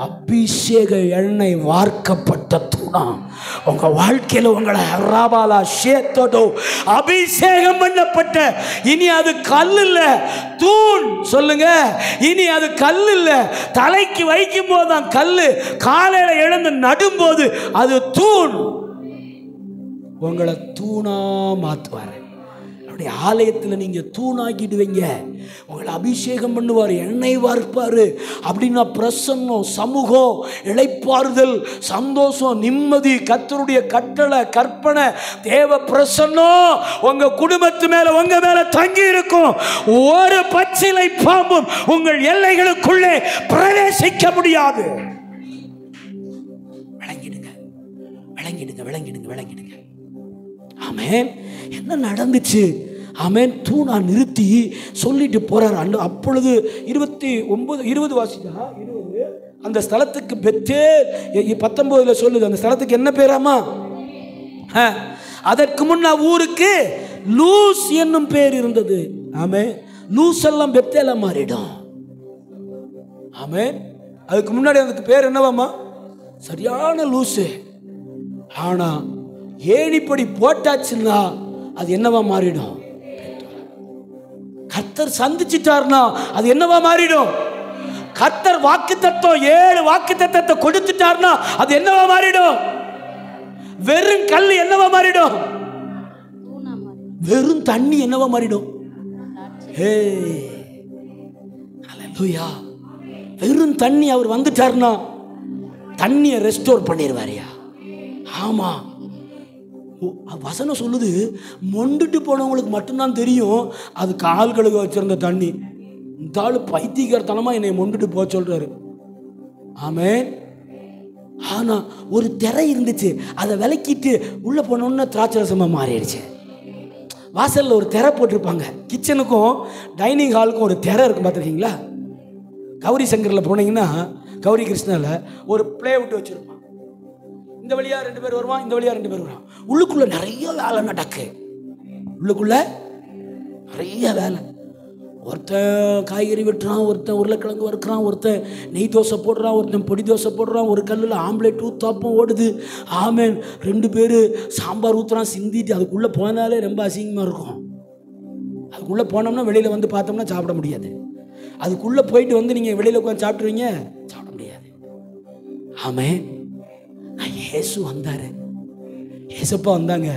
அபிஷேக எண்ணெய் வார்க்கப்பட்ட தூணா உங்க வாழ்க்கையில உங்களை ராபாலா ஷேத்தோடோ அபிஷேகம் பண்ணப்பட்ட. இனி அது கல் இல்ல, தூண். சொல்லுங்க, இனி அது கல் இல்ல. தலைக்கு வைக்கும் போதுதான் கல்லு, காலையில எழுந்து நடும்போது அது தூண். உங்களை தூணா மாத்துவாரு. ஆலயத்தில் நீங்க தூணாக்கிடுவீங்க. உங்களை அபிஷேகம் பண்ணுவார், எண்ணெய் வார்ப்பாரு. அப்படின்னா பிரசன்னம், சமூகம், இளைப்பாறுதல், சந்தோஷம், நிம்மதி, கர்த்தருடைய கட்டளை, கற்பனை, தேவ பிரசன்னம் உங்க குடும்பத்து மேல உங்க மேல தங்கி இருக்கும். ஒரு பச்சிலை பாம்பும் உங்கள் எல்லைகளுக்குள்ளே பிரவேசிக்க முடியாது. விளங்கிடுங்க, விளங்கிடுங்க, விளங்கிடுங்க, விளங்கிடுங்க. ஆமென். என்ன நடந்துச்சு? ஆமென். தூணா நிறுத்தி சொல்லிட்டு போறார். அப்பொழுது 20 வாசிச்சா 20 அந்த ஸ்தலத்துக்கு பெத்தேல் 19 சொல்லுது. அந்த ஸ்தலத்துக்கு என்ன பேராமா? அதற்கு முன்ன ஊருக்கு லூஸ் என்னும் பேர் இருந்தது. ஆமென். லூஸ் எல்லாம் பெத்தேல மாறிடும். ஆமென். அதுக்கு முன்னாடி அதுக்கு பேர் என்னவாமா? சரியான லூசு. ஆனா ஏணிப்படி போட்டாச்சுன்னா அது என்னவா மாறிடும்? கர்த்தர் சந்திச்சிட்டார்னா அது என்னவா மாறிடும்? கர்த்தர் வாக்குத்தத்தம் 7 வாக்குத்தத்தத்தை கொடுத்துட்டார்னா அது என்னவா மாறிடும்? வெறும் கல் என்னவா மாறிடும்? வெறும் தண்ணி என்னவா மாறிடும்? ஹல்லேலூயா. வெறும் தண்ணி அவர் வந்துட்டார்னா தண்ணியை ரெஸ்டோர் பண்ணிடுவாரியா. ஆமா, வசனம் சொல்லுது, மொண்டுட்டு போனவங்களுக்கு மட்டும்தான் தெரியும் அது கால் கழுக வச்சிருந்த தண்ணி. இந்த ஆளு பைத்தியக்காரத்தனமா என்னை மொண்டுட்டு போக சொல்றாரு. ஆமென். ஆனா ஒரு திரை இருந்துச்சு, அதை விலக்கிட்டு உள்ள போனோன்னு திராட்சரசமா மாறிடுச்சு. வாசல்ல ஒரு திரை போட்டிருப்பாங்க. கிச்சனுக்கும் டைனிங் ஹாலுக்கும் ஒரு திரை இருக்கும், பார்த்துருக்கீங்களா? கௌரி சங்கரில் போனீங்கன்னா, கௌரி கிருஷ்ணாவில் ஒரு பிளே விட்டு வச்சிருப்பான். இந்த வழியா 2 பேர் வருவான், இந்த வழியா 2 பேர் வருவான். உள்ளுக்குள்ள நிறைய வேலை நடக்கு. உள்ளுக்குள்ள நிறைய வேலை. ஒருத்தன் காய்கறி வெட்டுறான், ஒருத்தன் உருளைக்கிழங்கு வறுக்கிறான், ஒருத்தன் நெய் தோசை போடுறான், ஒருத்தன் பொடி தோசை போடுறான், ஒரு கல்லில் ஆம்லேட் ஊத்தாப்பம் ஓடுது. ஆமென். 2 பேர் சாம்பார் ஊற்றுறான், சிந்திட்டு. அதுக்குள்ளே போனாலே ரொம்ப அசிங்கமாக இருக்கும். அதுக்குள்ளே போனோம்னா வெளியில் வந்து பார்த்தோம்னா சாப்பிட முடியாது. அதுக்குள்ளே போயிட்டு வந்து நீங்கள் வெளியில் உட்காந்து சாப்பிட்ருவீங்க, சாப்பிட முடியாது. ஆமென். இயேசு வந்தாரு, இயேசப்பா வந்தாங்க.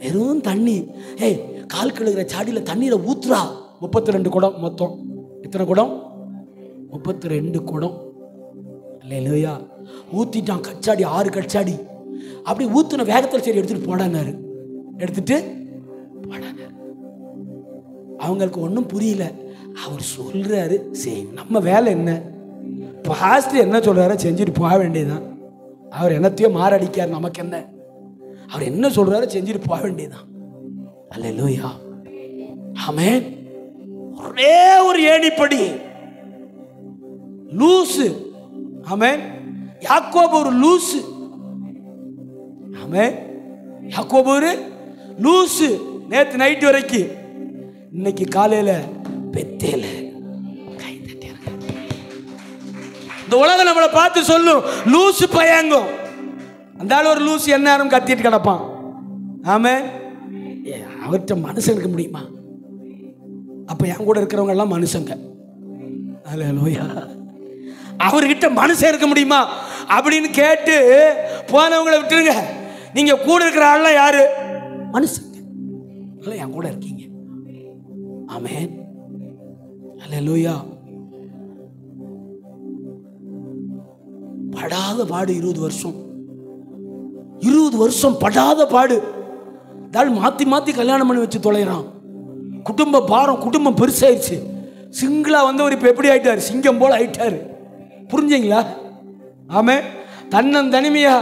வெறும் தண்ணி. கால் கழுகுற சாடியில் தண்ணீரை ஊத்துறா. 32 குடம் மொத்தம். எத்தனை குடம்? 32 குடம். அல்லேலூயா. ஊத்திட்டான். கச்சாடி 6 கச்சாடி. அப்படி ஊத்துன வேகத்தில் சரி எடுத்துட்டு போடானாரு. எடுத்துட்டு போடானாரு. அவங்களுக்கு ஒன்றும் புரியல. அவர் சொல்றாரு, சரி நம்ம வேலை என்ன? பாஸ்டர் என்ன சொல்றாரு செஞ்சுட்டு போக வேண்டியதுதான். அவர் என்னத்தையோ மாரடிக்கார், நமக்கு என்ன? அவர் என்ன சொல்றாரு செஞ்சுட்டு போக வேண்டியதுதான். அல்லேலூயா. ஆமென். ஒரே ஒரு ஏணிப்படி லூசு. ஆமென். யாக்கோபு ஒரு லூசு. ஆமென். யாக்கோபு ஒரு லூசு. நேத்து நைட் வரைக்கும், இன்னைக்கு காலையில பெத்தேல கை தட்டி. இந்த உலகம் நம்மளை பார்த்து சொல்லும், லூசு பயங்கும். அந்த ஆள் ஒரு லூசு என்ன நேரம் கத்திட்டு கிடப்பான். ஆமென். அவர்கிட்ட மனுஷன் இருக்க முடியுமா? அப்ப என் கூட இருக்கிறவங்க எல்லாம் மனுஷங்க. அல்லேலூயா. அவர்கிட்ட மனுஷன் இருக்க முடியுமா அப்படின்னு கேட்டு போனவங்களை விட்டுருங்க. நீங்க கூட இருக்கிற ஆள்லாம் யாரு? மனுஷங்க. என் கூட இருக்கீங்க. ஆமென். அல்லேலூயா. படாத பாடு 20 வருஷம். 20 வருஷம் படாத பாடு. மாத்தி மாத்தி கல்யாணம் பண்ணி வச்சு தொலைறான். குடும்ப பாரம், குடும்பம் பெருசாயிடுச்சு. சிங்கிளா வந்தவர் இப்ப எப்படி ஆயிட்டாரு? சிங்கம் போல ஆயிட்டாரு. புரிஞ்சுங்களா? ஆமென். தனிமையா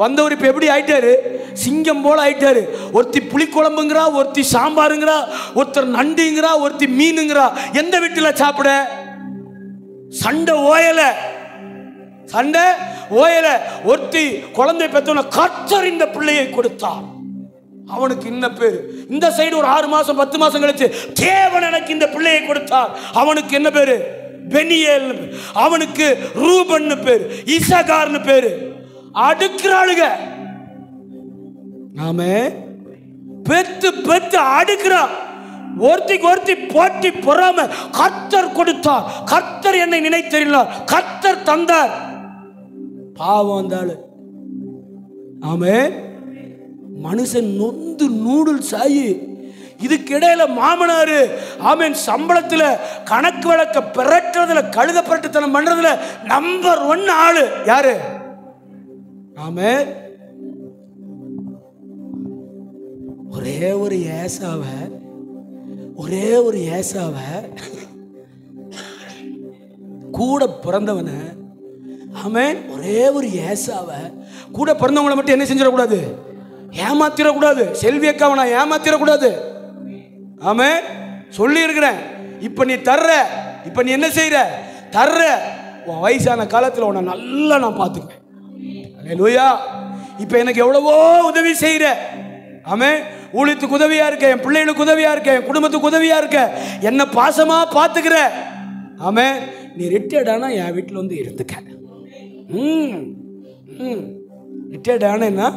வந்தவர் இப்ப எப்படி ஆயிட்டாரு? சிங்கம் போல ஆயிட்டாரு. ஒருத்தி புளிக்குழம்புங்கிறா, ஒருத்தி சாம்பாருங்கிறா, ஒருத்தர் நண்டுங்கிறா, ஒருத்தி மீனுங்கிறா. எந்த வீட்டுல சாப்பிட? சண்டை ஓயல, சண்டை ஓயல. ஒருத்தி குழந்தை பெற்றவன கர்த்தர் இந்த பிள்ளையை கொடுத்தார், அவனுக்கு இன்ன பேரு. இந்த சைடு ஒரு 6 மாசம் 10 மாசம் கழிச்சு தேவன் எனக்கு இந்த பிள்ளையை கொடுத்தார், அவனுக்கு என்ன பேரு? பெனியேல். அவனுக்கு ரூபன் பேரு, இசகார்னு பேரு. அடுக்கிறாளுங்க. ஆமென். பெத்து பெத்து அடுக்கிறான். ஒருத்திக்கு ஒருத்தி போட்டி பொறாம. கர்த்தர் கொடுத்தார், கர்த்தர் என்னை நினைத்தறினார், கர்த்தர் தந்தார். பாவம் வந்தாள். ஆமென். மனுஷன் நொந்து நூடுல்ஸ் ஆகி, இதுக்கு இடையில மாமனாரு ஆமென் சம்பளத்துல கணக்கு வழக்க பெறட்டுறதுல, கழுத பெரட்டுத்தனம் பண்றதுல நம்பர் 1 ஆளு யாரு? ஆமென். ஒரே ஒரு ஏசாவ கூட பிறந்தவன, ஆமென், ஒரே ஒரு ஏசாவ கூட பிறந்தவங்களை மட்டும் என்ன செஞ்சிடக்கூடாது? ஏமாத்திரக்கூடாது. செல்வி அக்காவை நான் ஏமாத்திரக்கூடாது. ஆமென். சொல்லி இருக்கிறேன். இப்ப நீ தர்ற, இப்ப நீ என்ன செய்யற, தர்ற. உன் வயசான காலத்தில் உன்னை நல்லா நான் பார்த்துக்குவேன். அல்லேலூயா. இப்ப எனக்கு எவ்வளவோ உதவி செய்யற. ஆமென். ஊழியத்துக்கு உதவியா இருக்க, என் பிள்ளைகளுக்கு உதவியா இருக்க, என் குடும்பத்துக்கு உதவியா இருக்க, என்ன பாசமா பார்த்துக்கிற. ஆமென். நீ ரிட்டையர்ட் ஆனா என் வீட்டில் வந்து இருந்துக்க. ரிட்டையர்ட் ஆனேன்னா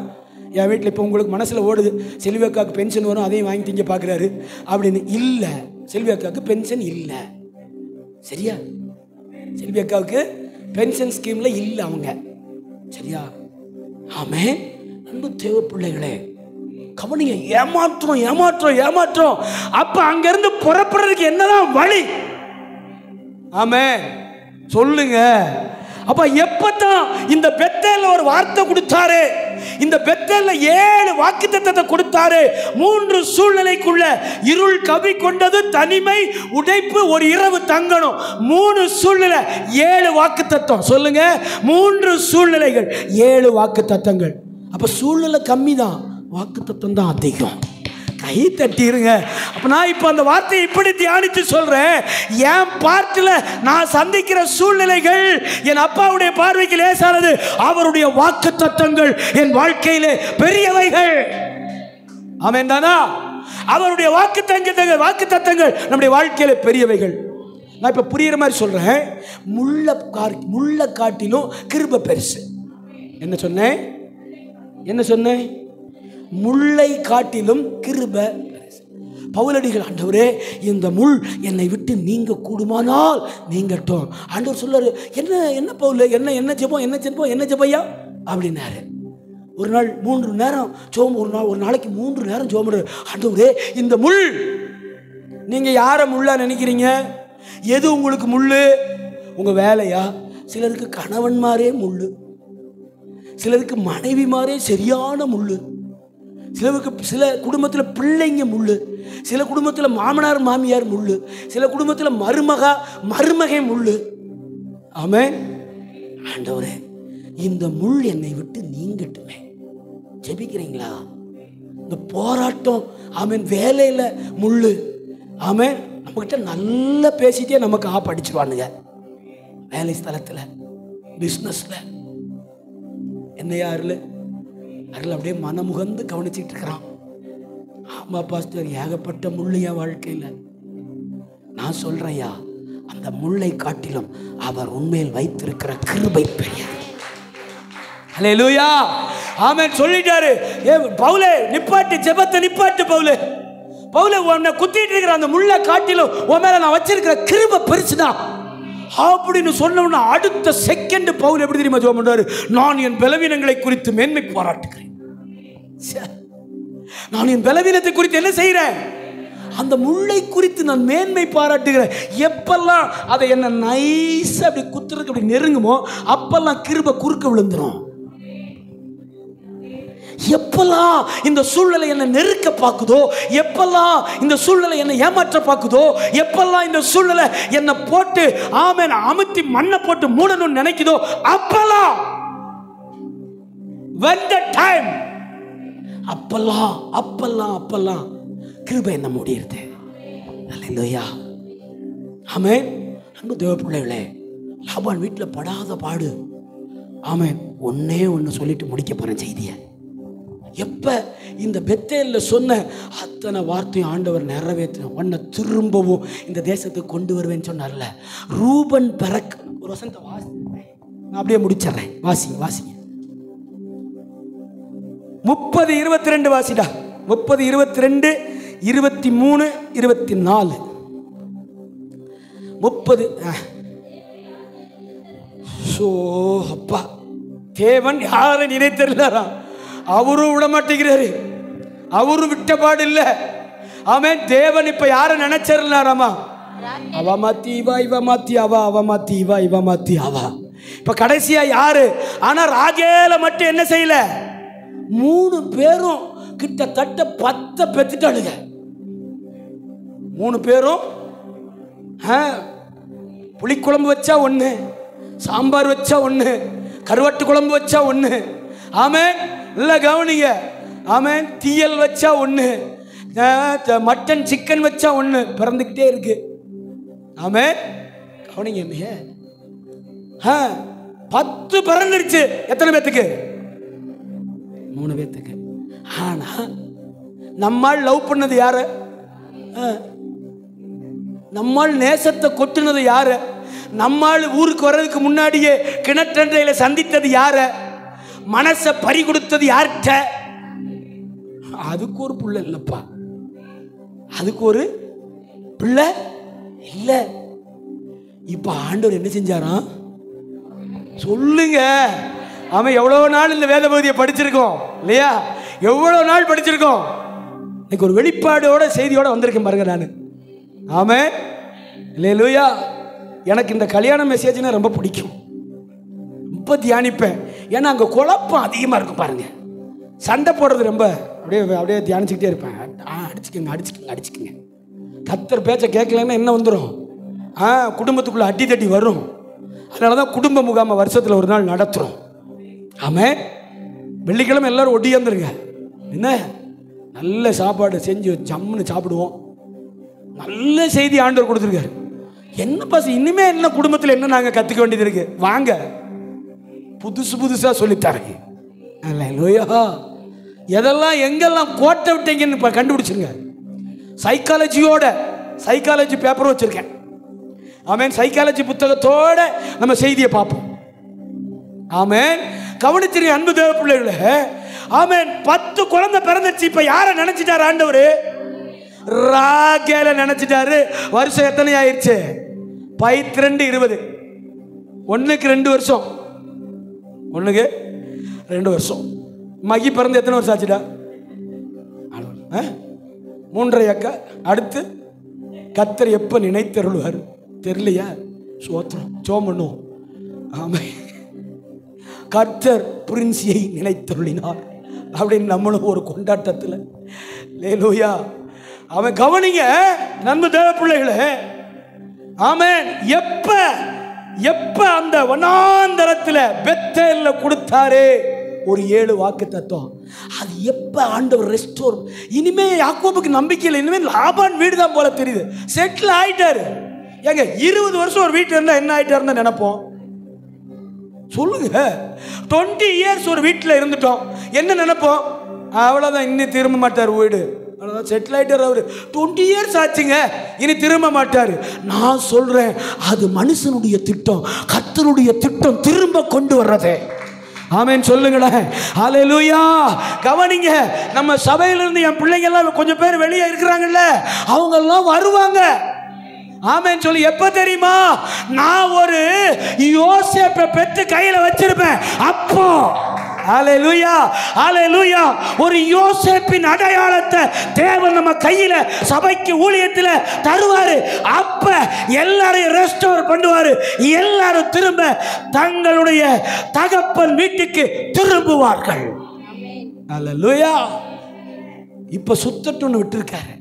என் வீட்டில் இப்போ உங்களுக்கு மனசில் ஓடுது, செல்வி அக்காவுக்கு பென்ஷன் வரும் அதையும் வாங்கி திங்க பார்க்குறாரு அப்படின்னு. இல்லை, செல்வி அக்காவுக்கு பென்ஷன் இல்லை. சரியா? செல்வி அக்காவுக்கு பென்ஷன் ஸ்கீமில் இல்லை அவங்க. சரியா? ஆமென். அன்பு தேவ பிள்ளைகளே, கவனிங்க. ஏமாற்றம் ஏமாற்றம் ஏமாற்றம். அப்ப அங்கிருந்து புறப்படுறதுக்கு என்னதான் வழி? ஆமென். சொல்லுங்க. அப்ப எப்பதான் இந்த பெத்தேல்ல ஒரு வார்த்தை கொடுத்தாரு, இந்த பெத்தேல்ல 7 வாக்குத்தத்தத்தை கொடுத்தாரு. 3 சூழ்நிலைக்குள்ள இருள் கவி கொண்டது, தனிமை, உடைப்பு, ஒரு இரவு தங்கணும். 3 சூழ்நிலை, 7 வாக்குத்தத்தம். சொல்லுங்க. 3 சூழ்நிலைகள், 7 வாக்குத்தத்தங்கள். அப்ப சூழ்நிலை கம்மி தான், வாக்குத்தத்தம் தான் அதிகம். கை தட்டிருங்க. அப்ப நான் இப்ப அந்த வார்த்தையை இப்படி தியானித்து சொல்றேன். என் பார்ட்டில் நான் சந்திக்கிற சூழ்நிலைகள் என் அப்பாவுடைய பார்வைக்கு லேசானது. அவருடைய வாக்குத்தத்தங்கள் என் வாழ்க்கையிலே பெரியவைகள். ஆமென் தானா? அவருடைய வாக்குத்தத்தங்கள் நம்முடைய வாழ்க்கையில பெரியவைகள். நான் இப்ப புரியுற மாதிரி சொல்றேன். முள்ள காட்டிலும் கிருபை பெருசு. என்ன சொன்னேன்? என்ன சொன்னேன்? முள்ளை காட்டிலும் கிருபை. பவுலடிகள், ஆண்டவரே இந்த முள் என்னை விட்டு நீங்க கூடுமானால் நீங்கட்டும். ஆண்டவர் சொல்றாரு, என்ன பவுல, என்ன ஜெபம் அப்படின்னாரு. ஒரு நாள் 3 நேரம் ஜெபம், ஒரு நாளைக்கு 3 நேரம் ஜெபம் பண்றாரு. ஆண்டவரே இந்த முள், நீங்க யாரை முள்ளா நினைக்கிறீங்க? எது உங்களுக்கு முள்ளு? உங்க வேலையா? சிலருக்கு கணவன்மாரே முள்ளு, சிலருக்கு மனைவிமாரே சரியான முள்ளு, சில குடும்பத்தில் பிள்ளைங்க முள்ளு, சில குடும்பத்தில் மாமனார் மாமியார் முள்ளு, சில குடும்பத்தில் மருமகை முள்ளு. ஆமென். ஆண்டவரே இந்த முள் என்னை விட்டு நீங்கட்டுமே. ஜெபிக்கிறீங்களா? இந்த போராட்டம். ஆமென். வேலையில் முள்ளு. ஆமென். நம்மகிட்ட நல்லா பேசிட்டே நமக்கு படிச்சுடுவானுங்க. வேலை ஸ்தலத்தில், பிஸ்னஸ்ல. என்னையா அருள் அப்படியே மனமுகந்து கவனிச்சுட்டு இருக்கிறான். ஆமா பாஸ்டர், ஏகப்பட்ட முள்ளு என் வாழ்க்கையில். நான் சொல்றையா, அந்த முள்ளை காட்டிலும் அவர் உண்மையில் வைத்திருக்கிற கிருபை பெரியது. ஹல்லேலூயா. ஆமென். சொல்லிட்டாரு. பவுலே நிப்பாட்டு, ஜெபத்தை நிப்பாட்டு. பவுலே உன்னை குத்திட்டு இருக்கிற அந்த முள்ளை காட்டிலும் உன் மேல நான் வச்சிருக்கிற கிருபை பெருசுதான் அப்படின்னு சொன்ன அடுத்த செகண்ட் பவுல் எப்படி தெரியுமா ஜெபம் பண்றாரு? நான் என் பலவீனங்களை குறித்து மேன்மை பாராட்டுகிறேன். நான் என் பலவீனத்தை குறித்து என்ன செய்கிறேன்? அந்த முள்ளை குறித்து நான் மேன்மை பாராட்டுகிறேன். எப்பெல்லாம் அதை என்ன நைஸா அப்படி குத்துறதுக்கு அப்படி நெருங்குமோ அப்பெல்லாம் கிருபை குறுக்க விழுந்துரும். எப்பெல்லாம் இந்த சூழ்நிலை என்னை நெருக்க பார்க்குதோ, எப்பெல்லாம் இந்த சூழ்நிலை என்னை ஏமாற்ற பார்க்குதோ, எப்பெல்லாம் இந்த சூழ்நிலை என்னை போட்டு ஆமென் அமுத்தி மண்ணை போட்டு மூடணும்னு நினைக்குதோ, அப்பெல்லாம் when the time, அப்பெல்லாம் கிருபை என்ன முடியுது. அல்லேலூயா. ஆமென். அன்பு தேவ பிள்ளைகளே, லாபான் வீட்டில் படாத பாடு. ஆமென். ஒன்று சொல்லிட்டு முடிக்க போறேன் செய்தியை. எப்ப இந்த பெத்தேல்ல சொன்ன அத்தனை வார்த்தையும் ஆண்டவர் நிறைவேற்றின உன்னை திரும்பவும் இந்த தேசத்துக்கு கொண்டு வருவேன்னு சொன்னார்ல. ரூபன் பெரக் ஒரு வசனத்தை நான் அப்படியே முடிச்சிடறேன். வாசிங்க 30:22 வாசிடா. 30, 22, 23, 24. 30. அப்பா, தேவன் யாரை நினைத்திருந்தாரா? அவரும் விட மாட்டேங்கிறாரு. அவரும் விட்டபாடு இல்ல. ஆமென். தேவன் இப்ப யார நினைச்சிருந்தாராமா? அவ மாத்தி இவ மாத்தி அவ மாத்தி இவ மாத்தி அவ. இப்ப கடைசியா யாரு? ஆனா ராகேல மட்டும் என்ன செய்யல? 3 பேரும் கிட்டத்தட்ட 10 பெத்துட்டாளுங்க. 3 பேரும் புளிக்குழம்பு வச்சா 1, சாம்பார் வச்சா 1, கருவாட்டு குழம்பு வச்சா 1. ஆமென். இல்ல கவனிங்க. ஆமென். தீயல் வச்சா 1, மட்டன் சிக்கன் வச்சா ஒன்று பிறந்துக்கிட்டே இருக்கு. ஆமே, கவனிங்க என்னைய. 10 பிறந்துருச்சு. எத்தனை பேத்துக்கு? 3 பேத்துக்கு. ஆனா நம்மால் லவ் பண்ணது யாரு? நம்மால் நேசத்தை கொட்டுனது யாரு? நம்மால் ஊருக்கு வர்றதுக்கு முன்னாடியே கிணற்றண்டையில சந்தித்தது யார? மனசை பறி கொடுத்தது யார்கிட்ட? அதுக்கு ஒரு பிள்ளை இல்லப்பா, அதுக்கு ஒரு பிள்ளை இல்ல. இப்ப ஆண்டவர் என்ன செஞ்சாராம் சொல்லுங்க? அவன் எவ்வளவு நாள் இந்த வேத பகுதியை படிச்சிருக்கோம் இல்லையா? எவ்வளவு நாள் படிச்சிருக்கோம். இன்னைக்கு ஒரு வெளிப்பாடோட செய்தியோட வந்திருக்கேன் பாருங்க நான். ஆமே, அல்லேலூயா. எனக்கு இந்த கல்யாண மெசேஜ்னா ரொம்ப பிடிக்கும், ரொம்ப தியானிப்பேன். ஏன்னா அங்கே குழப்பம் அதிகமாக இருக்கும் பாருங்க. சண்டை போடுறது ரொம்ப அப்படியே தியானிச்சுக்கிட்டே இருப்பேன். அடிச்சுக்கங்க. கர்த்தர் பேச்சை கேட்கலன்னா என்ன வந்துடும்? குடும்பத்துக்குள்ள அடி தட்டி வரும். அதனால தான் குடும்ப முகாமை வருஷத்தில் ஒரு நாள் நடத்துகிறோம். ஆமே, வெள்ளிக்கிழமை எல்லாரும் ஒடியாந்துருங்க. என்ன நல்ல சாப்பாடு செஞ்சு ஜம்முன்னு சாப்பிடுவோம். நல்ல செய்தி ஆண்டவர் கொடுத்துருக்காரு. என்ன பாச இனிமே என்ன குடும்பத்தில் என்ன நாங்கள் கற்றுக்க வேண்டியது இருக்கு? வாங்க, புதுசாக சொல்லித்தாருங்க. எதெல்லாம் எங்கெல்லாம் கோட்டை விட்டீங்கன்னு இப்போ கண்டுபிடிச்சிருங்க. சைக்காலஜி பேப்பர் வச்சிருக்கேன். ஆமேன், சைக்காலஜி புத்தகத்தோட நம்ம செய்தியை பார்ப்போம். ஆமேன், கவனிச்சிருக்க அன்பு தேவ பிள்ளைகளே. ஆமேன், 10 குழந்தை பிறந்துச்சு. இப்ப யாரை நினைச்சிட்டாரு ஆண்டவர்? ராகேல நினைச்சிட்டாரு. வருஷம் எத்தனை ஆயிடுச்சு? 12 20. 1க்கு 2 வருஷம். 1க்கு 2 வருஷம். மகி பிறந்து எத்தனை வருஷம் ஆச்சுடா? 3.5 அக்கா. அடுத்து கர்த்தர் எப்ப நினைத்தருள்வார் தெரியலையா? சோத்திரம் ஜோம் பண்ணுவோம். ஆமா, கர்த்தர் பிரின்சியை நினைத்தருளினார் அப்படின்னு நம்மளும் ஒரு கொண்டாட்டத்தில். லேலூயா. அவன் கவனிங்க நண்பு தேவ பிள்ளைகளே. ஆமென். எப்ப அந்த வனாந்தரத்தில் பெத்தேல்ல கொடுத்தாரு ஒரு 7 வாக்கு தத்துவம், அது எப்ப ஆண்டவர் ரெஸ்டோர். இனிமே யாக்கோபுக்கு நம்பிக்கை இல்லை. இனிமே லாபான் வீடு தான் போல தெரியுது. செட்டில் ஆயிட்டாரு. ஏங்க 20 வருஷம் ஒரு வீட்டில் இருந்தா என்ன ஆயிட்டாருன்னு நினைப்போம். சொல்லுங்க, 20 இயர்ஸ் ஒரு வீட்டில் இருந்துட்டோம், என்ன நினைப்போம்? அவ்வளோதான், இன்னும் திரும்ப மாட்டார் வீடு, அவ்வளோதான் செட்டில் ஆகிட்டார் அவர். 20 இயர்ஸ் ஆச்சுங்க, இனி திரும்ப மாட்டார். நான் சொல்கிறேன், அது மனுஷனுடைய திட்டம். கர்த்தருடைய திட்டம் திரும்ப கொண்டு வர்றது. ஆமென் சொல்லுங்களேன். ஹல்லேலூயா. கவனிங்க, நம்ம சபையிலிருந்து என் பிள்ளைங்க எல்லாம் கொஞ்சம் பேர் வெளியே இருக்கிறாங்கல்ல, அவங்க எல்லாம் வருவாங்க. ஆமென் சொல்லி. எப்ப தெரியுமா? நான் ஒரு யோசேப்பை பெற்று கையில வச்சிருப்பேன் அப்போ. ஹல்லேலூயா, ஹல்லேலூயா. ஒரு யோசேப்பின் அடையாளத்தை தேவன் நம்ம கையில சபைக்கு ஊழியத்தில் தருவாரு. அப்ப எல்லாரையும் ரெஸ்டோர் பண்ணுவாரு. எல்லாரும் திரும்ப தங்களுடைய தகப்பன் வீட்டுக்கு திரும்புவார்கள். ஹல்லேலூயா. இப்ப சுத்தட்டுன்னு விட்டுருக்காரு.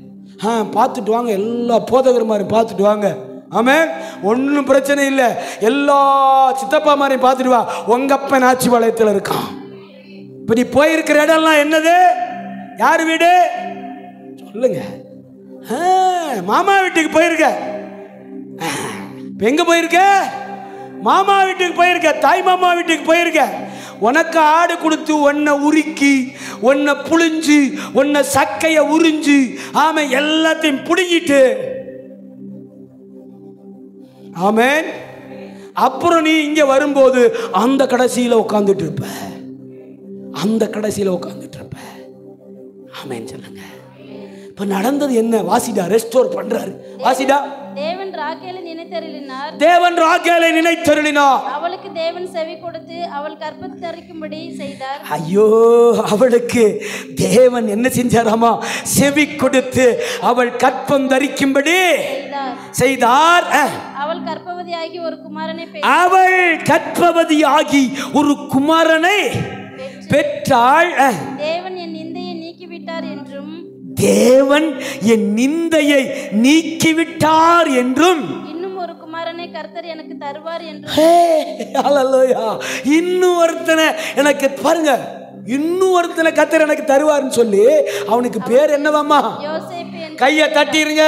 பார்த்துட்டு வாங்க, எல்லா போதகர் மாதிரி பார்த்துட்டு வாங்க. ஆமென், ஒன்றும் பிரச்சனை இல்லை. எல்லா சித்தப்பா மாதிரி பார்த்துட்டு வா. உங்க அப்பன் ஆட்சி வளையத்தில் இருக்கான். இப்போ நீ போயிருக்கிற இடம்லாம் என்னது? யார் வீடு சொல்லுங்க? மாமா வீட்டுக்கு போயிருக்க. எங்க போயிருக்க? மாமா வீட்டுக்கு போயிருக்க, தாய் மாமா வீட்டுக்கு போயிருக்க. உனக்கு ஆடு கொடுத்து உன்னை உருக்கி, உன்னை புழிஞ்சு, உன்னை சக்கைய உறிஞ்சு, ஆமே எல்லாத்தையும் புடுங்கிட்டு, ஆமென். அப்புறம் நீ இங்க வரும்போது அந்த கடைசியில உட்கார்ந்துட்டு இருப்ப, அந்த கடைசியில உட்கார்ந்துட்டு இருப்ப. ஆமென் சொல்லுங்க. இப்ப நடந்தது என்ன? வாசிடா ரெஸ்டோர் பண்றாரு. வாசிடா. தேவன் ராகேலை நினைத்தருளினார். தேவன் ராகேலை நினைத்தருளினார். அவளுக்கு தேவன் செவி கொடுத்து அவள் கற்பம் தரிக்கும்படி செய்தார். ஐயோ, அவளுக்கு தேவன் என்ன செஞ்சாராமா? செவி கொடுத்து அவள் கற்பம் தரிக்கும்படி செய்தார். அவள் கர்ப்பவதியாகி ஒரு குமாரனை அவள் கர்ப்பவதியாகி ஒரு குமாரனை பெற்றாள். தேவன் என் நிந்தையை நீக்கிவிட்டார் என்றும், தேவன் என் நிந்தையை நீக்கிவிட்டார் என்றும், இன்னும் ஒரு குமாரனை கர்த்தர் எனக்கு தருவார் என்றும். ஹல்லேலூயா. இன்னும் ஒருத்தனை எனக்கு பாருங்க, இன்னும் ஒருத்தனை கர்த்தர் எனக்கு தருவார்னு சொல்லி அவனுக்கு பேர் என்னவாமா? யோசேப்பு கையை தட்டிருங்க.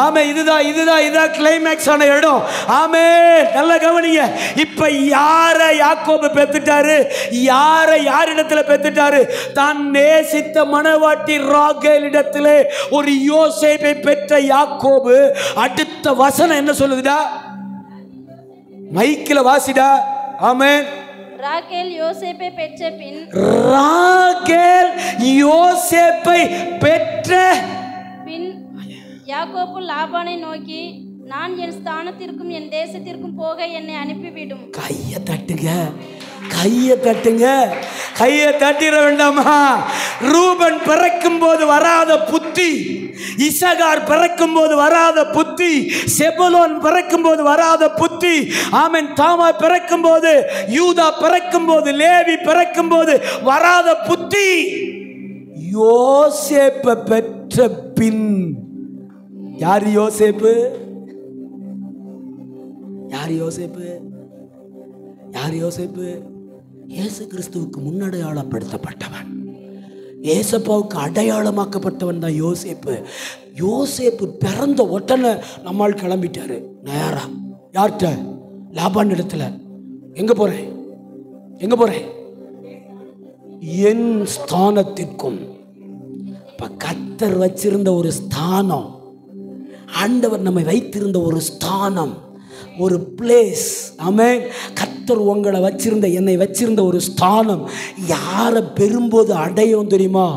ஆமே, இதுதான் கிளைமேக்ஸ் ஆன இடம். ஆமே, நல்ல கவனிங்க. இப்ப யாரை யாக்கோபு பெத்துட்டாரு? யாரிடத்துல பெத்துட்டாரு? தான் நேசித்த மணவாட்டி ராகேலிடத்திலே ஒரு யோசேப்பை பெற்ற யாக்கோபு அடுத்த வசனம் என்ன சொல்லுதுடா? மைக்கில வாசிடா. ஆமென். ராகேல் யோசேப்பை பெற்ற பின், ராகேல் யோசேப்பை பெற்ற பின் யாக்கோபு லாபானை நோக்கி, நான் என் ஸ்தானத்திற்கும் என் தேசத்திற்கும் போக என்னை அனுப்பிவிடும். கையை தட்டுங்க, கையை தட்டுங்க, கையை தட்டிட வேண்டாமா? ரூபன் பிறக்கும் போது வராத புத்தி, இசகார் பிறக்கும் போது வராத புத்தி, செபுலோன் பிறக்கும் போது வராத புத்தி, ஆமென், தாமா பிறக்கும் போது, யூதா பிறக்கும் போது, லேவி பிறக்கும் போது வராத புத்தி யோசேப்பை பெற்ற பின். யார் யோசேப்பு? யார் யோசேப்பு? யார் யோசேப்பு? இயேசு கிறிஸ்துவுக்கு முன்னடையாளப்படுத்தப்பட்டவன், ஏசப்பாவுக்கு அடையாளமாக்கப்பட்டவன் தான் யோசேப்பு. யோசேப்பு பிறந்த உடனே நம்மால் கிளம்பிட்டாரு நேரா. யார்கிட்ட? லாபான் இடத்துல. எங்க போறேன்? எங்க போறேன்? என் ஸ்தானத்திற்கும். கர்த்தர் வச்சிருந்த ஒரு ஸ்தானம், ஆண்டவர் நம்மை வைத்திருந்த ஒரு ஸ்தானம், ஒரு பிளேஸ். ஆமென். கர்த்தர் உங்களை வச்சிருந்த, என்னை வச்சிருந்த ஒரு ஸ்தானம் யாரை பெறும்போது அடையும் தெரியுமா?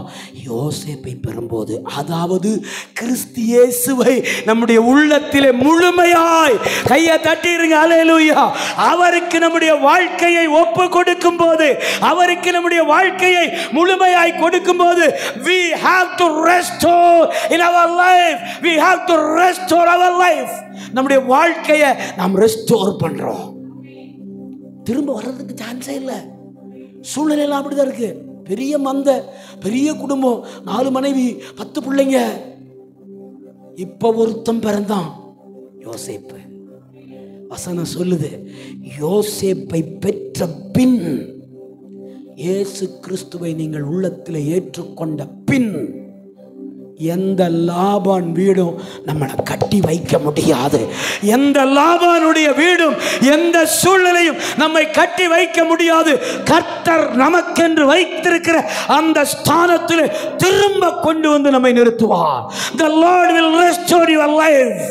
யோசேப்பை பெறும்போது. அதாவது கிறிஸ்து இயேசுவை நம்முடைய உள்ளத்திலே முழுமையாய், கையை தட்டிருங்க, அல்லேலூயா, அவருக்கு நம்முடைய வாழ்க்கையை ஒப்பு கொடுக்கும் போது, அவருக்கு நம்முடைய வாழ்க்கையை முழுமையாய் கொடுக்கும் போது, we have to restore in our life, we have to restore our life. நம்முடைய வாழ்க்கையை நாம் ரெஸ்டோர் பண்றோம். திரும்ப வர்றதுக்கு சான்ஸே இல்லை. சூழ்நிலை எல்லாம் அப்படிதான் இருக்கு. பெரிய மந்த, பெரிய குடும்பம், 4 மனைவி, 10 பிள்ளைங்க. இப்ப ஒருத்தம் பிறந்தான், யோசேப்பு. வசனம் சொல்லுது, யோசேப்பை பெற்ற பின், இயேசு கிறிஸ்துவை நீங்கள் உள்ளத்தில் ஏற்றுக்கொண்ட பின், எந்த லாபான் வீடும் நம்மளை கட்டி வைக்க முடியாது. எந்த லாபானுடைய வீடும், எந்த சூழ்நிலையும் நம்மை கட்டி வைக்க முடியாது. கர்த்தர் நமக்கென்று வைத்திருக்கிற அந்த ஸ்தானத்தில் திரும்ப கொண்டு வந்து நம்மை நிறுத்துவார். The Lord will restore your life.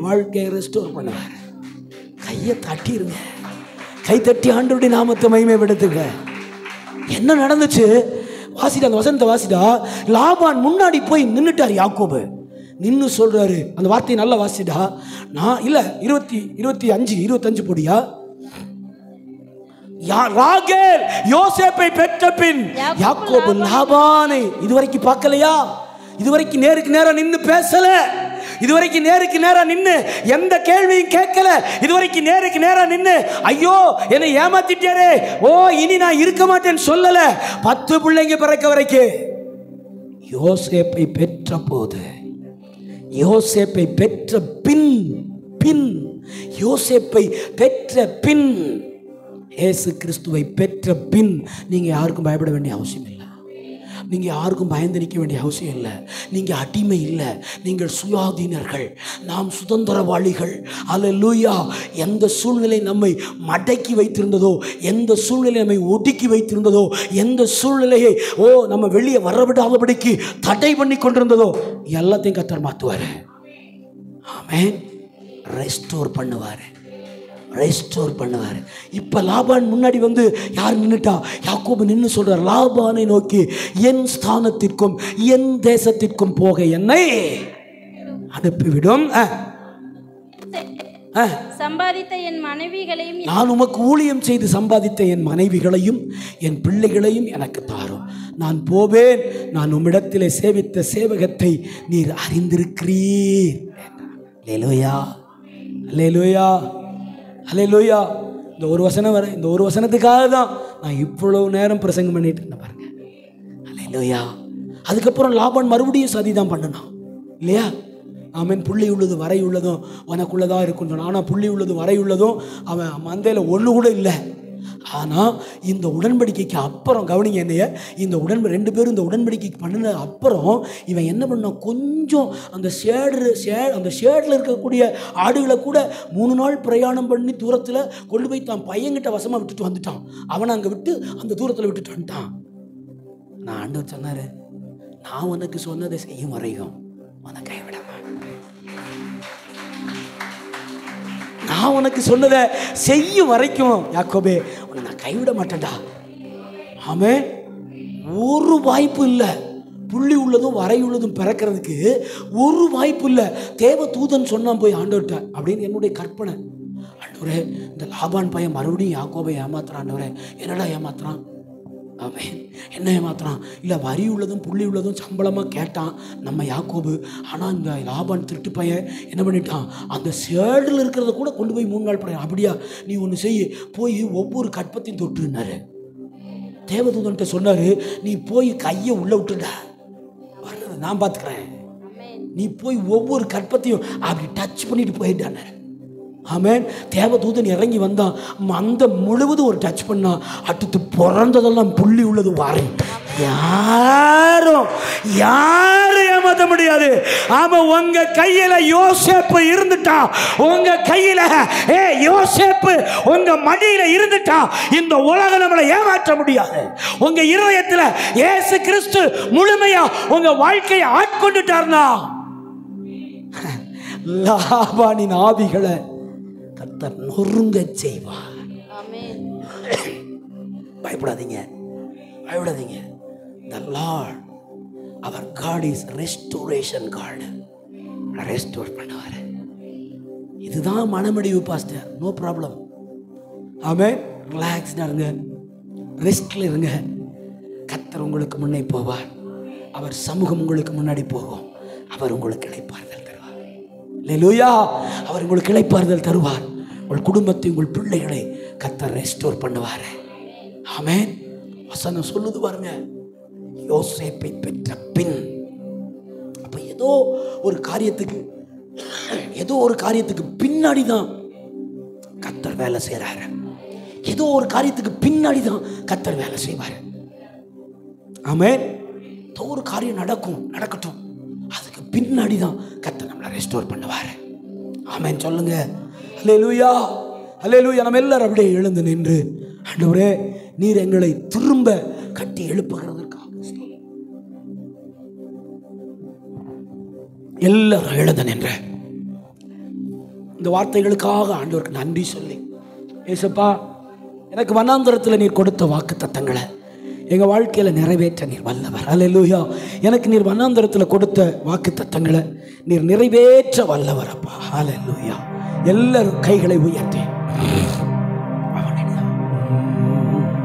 வாழ்க்கையை ரெஸ்டோர் பண்ணுவார். கையை தட்டிருங்க, கை தட்டி ஆண்டவருடைய நாமத்தை மகிமைப்படுத்துங்க. என்ன நடந்துச்சு? வாசிடா, அந்த வசனத்தை வாசிடா. லாபான் முன்னாடி போய் நின்னுட்டார் யாக்கோபு. நின்னு சொல்றாரு, அந்த வார்த்தையை நல்லா வாசிடா. நான் இல்ல 25 போடியா. ராகேல் யோசேப்பை பெற்ற பின் யாக்கோபு லாபானை இதுவரைக்கும் பார்க்கலையா? இதுவரைக்கும் நேருக்கு நேரா நின்னு பேசல. இதுவரைக்கும் நேருக்கு நேரா நின்னு எந்த கேள்வியும் கேட்கல. இதுவரைக்கும் நேருக்கு நேரா நின்னு ஐயோ என்னை ஏமாத்திட்டாரே, ஓ இனி நான் இருக்க மாட்டேன்னு சொல்லல. 10 பிள்ளைங்க பிறக்க வரைக்கும். யோசேப்பை பெற்ற போது, யோசேப்பை பெற்ற பின், யோசேப்பை பெற்ற பின், இயேசு கிறிஸ்துவை பெற்ற பின் நீங்க யாருக்கும் பயப்பட வேண்டிய அவசியம் இல்லை. நீங்க யாருக்கும் பயந்து நிற்க வேண்டிய அவசியம் இல்லை. நீங்க அடிமை இல்லை, நீங்கள் சுயாதீனர்கள், நாம் சுதந்திரவாளிகள். அல்லேலூயா. எந்த சூழ்நிலை நம்மை மடக்கி வைத்திருந்ததோ, எந்த சூழ்நிலை நம்மை ஒடுக்கி வைத்திருந்ததோ, எந்த சூழ்நிலையை நம்ம வெளியே வரவிடாதபடிக்கு தடை பண்ணி கொண்டிருந்ததோ எல்லாத்தையும் கர்த்தர் மாற்றுவார். ஆமென். ரெஸ்டோர் பண்ணுவார், ரெஸ்டோர் பண்ணுவார். இப்ப லாபான் முன்னாடி வந்து யார் நின்னுட்டா? யாக்கோபு நின்னு சொல்றார், லாபானை நோக்கி என் ஸ்தானத்திற்கும் என் தேசத்திற்கும் போக என்னை அனுப்பிவிடும். சம்பாதித்த என் மனைவிகளையும், நான் உமக்கு ஊழியம் செய்து சம்பாதித்த என் மனைவிகளையும் என் பிள்ளைகளையும் எனக்கு தாரும். நான் போவேன், நான் உம்மிடத்திலே சேவித்த சேவகத்தை நீர் அறிந்திருக்கிறீர். அல்லேலூயா, அல்லேலூயா, அல்லேலூயா. இந்த ஒரு வசனம் வர, இந்த ஒரு வசனத்துக்காக தான் நான் இவ்வளவு நேரம் பிரசங்கம் பண்ணிட்டு இருந்தேன் பாருங்க. அல்லேலூயா. அதுக்கப்புறம் லாபான் மறுபடியும் சதி தான் பண்ணனான் இல்லையா? ஆமென். புள்ளி உள்ளது வரை உள்ளதும் உனக்குள்ளதாக இருக்கும். ஆனால் புள்ளி உள்ளதும் வரை உள்ளதும் அவன் மந்தையில் ஒன்று கூட இல்லை. ஆனால் இந்த உடன்படிக்கைக்கு அப்புறம் கவனிங்க என்னைய, இந்த ரெண்டு பேரும் இந்த உடன்படிக்கைக்கு பண்ணின அப்புறம் இவன் என்ன பண்ணான், கொஞ்சம் அந்த ஷேடில் இருக்கக்கூடிய ஆடுகளை கூட 3 நாள் பிரயாணம் பண்ணி தூரத்தில் கொண்டு போய் தான் பையன்கிட்ட வசமாக விட்டுட்டு வந்துட்டான். அவனை அங்கே விட்டு அந்த தூரத்தில் விட்டுட்டு வந்துட்டான். நான் ஆண்டவர் சொன்னார், நான் உனக்கு சொன்னதை செய்யும் வரையும் உனக்கு கைவிட மாட்டேன். நான் உனக்கு சொன்னதை செய்யும் வரைக்கும் யாக்கோபே உன்னை நான் கைவிட மாட்டேன்டா. ஆமென். ஒரு வாய்ப்பு இல்லை, புள்ளி உள்ளதும் வரை உள்ளதும் பிறக்கிறதுக்கு ஒரு வாய்ப்பு இல்லை. தேவ தூதன் சொன்னான் போய் ஆண்டவர்கிட்ட அப்படின்னு என்னுடைய கற்பனை. ஆண்டவரே, இந்த லாபான் பையன் மறுபடியும் யாக்கோபை ஏமாத்துறான். ஆண்டவரே, என்னடா ஏமாத்துறான்? ஆமென். என்ன ஏமாத்துறான்? இல்லை, வரி உள்ளதும் புள்ளி உள்ளதும் சம்பளமாக கேட்டான் நம்ம யாக்கோபு. ஆனால் இந்த லாபான் திருட்டு பையன் என்ன பண்ணிட்டான், அந்த சேடில் இருக்கிறத கூட கொண்டு போய் 3 நாள் பையன். அப்படியா, நீ ஒன்று செய்ய, போய் ஒவ்வொரு கற்பத்தையும் தொட்டுனாரு. தேவதூதன்கிட்ட சொன்னார், நீ போய் கையை உள்ளே விட்டுடா, வர்றதை நான் பார்த்துக்கிறேன். நீ போய் ஒவ்வொரு கற்பத்தையும் அப்படி டச் பண்ணிட்டு போயிட்டான. ஆமென். தேவதூதன் இறங்கி வந்தான், அந்த முழுவதும் ஒரு டச் பண்ணா, அடுத்து பிறந்ததெல்லாம் புள்ளி உள்ளது வாரி. யாரும் ஏமாத்த முடியாது. ஆமா, உங்க கையில யோசேப்பு இருந்துட்டா, உங்க கையில யோசேப்பு உங்க மடியில இருந்துட்டா, இந்த உலகம் நம்மளை ஏமாற்ற முடியாது. உங்க இருதயத்துல இயேசு கிறிஸ்து முழுமையா உங்க வாழ்க்கையை ஆட்கொண்டுட்டார்னா, லாபானின் ஆவிகளை கர்த்தர் நொறுங்க செய்வார். பயப்படாதீங்க, பயப்படாதீங்க. The Lord, our God is restoration God. Restore பண்ணுவார். இதுதான் மனமடிவு பாஸ்டர். No problem. ஆமென். ரிலாக்ஸ்டாக இருங்க, ரெஸ்ட்ல இருங்க. கர்த்தர் உங்களுக்கு முன்னே போவார். அவர் சமூகம் உங்களுக்கு முன்னாடி போகும். அவர் உங்களுக்கு இளைப்பாறுதல் தருவார். அல்லேலூயா. அவர் உங்களுக்கு இளைப்பாறுதல் தருவார். உங்கள் குடும்பத்தை, உங்கள் பிள்ளைகளை கர்த்தர் ரெஸ்டோர் பண்ணுவார். ஆமென். வசனம் சொல்லுது பாருங்க, யோசேப்பை பெற்ற பின். அப்ப ஏதோ ஒரு காரியத்துக்கு பின்னாடி தான் கர்த்தர் வேலை செய்றாரு. ஏதோ ஒரு காரியத்துக்கு பின்னாடி தான் கர்த்தர் வேலை செய்வார். ஆமென். ஏதோ ஒரு காரியம் நடக்கட்டும், அதுக்கு பின்னாடி தான் கர்த்தர் நம்மளை ரெஸ்டோர் பண்ணுவார். ஆமென். சொல்லுங்க அல்லேலூயா, அல்லேலூயா. நம்ம எல்லாரும் அப்படியே எழுந்து நின்று, ஆண்டவரே, நீர் எங்களை திரும்ப கட்டி எழுப்புகிறதற்காக எல்லாரும் எழுந்து நின்று இந்த வார்த்தைகளுக்காக ஆண்டவருக்கு நன்றி சொல்லி, ஏசப்பா, எனக்கு வனாந்தரத்தில் நீர் கொடுத்த வாக்கு தத்தங்களை எங்கள் வாழ்க்கையில் நிறைவேற்ற நீர் வல்லவர். அல்லேலூயா. எனக்கு நீர் வனாந்தரத்தில் கொடுத்த வாக்கு தத்தங்களை நீர் நிறைவேற்ற வல்லவர் அப்பா. அல்லேலூயா. எல்லாரும் கைகளை உயர்த்தி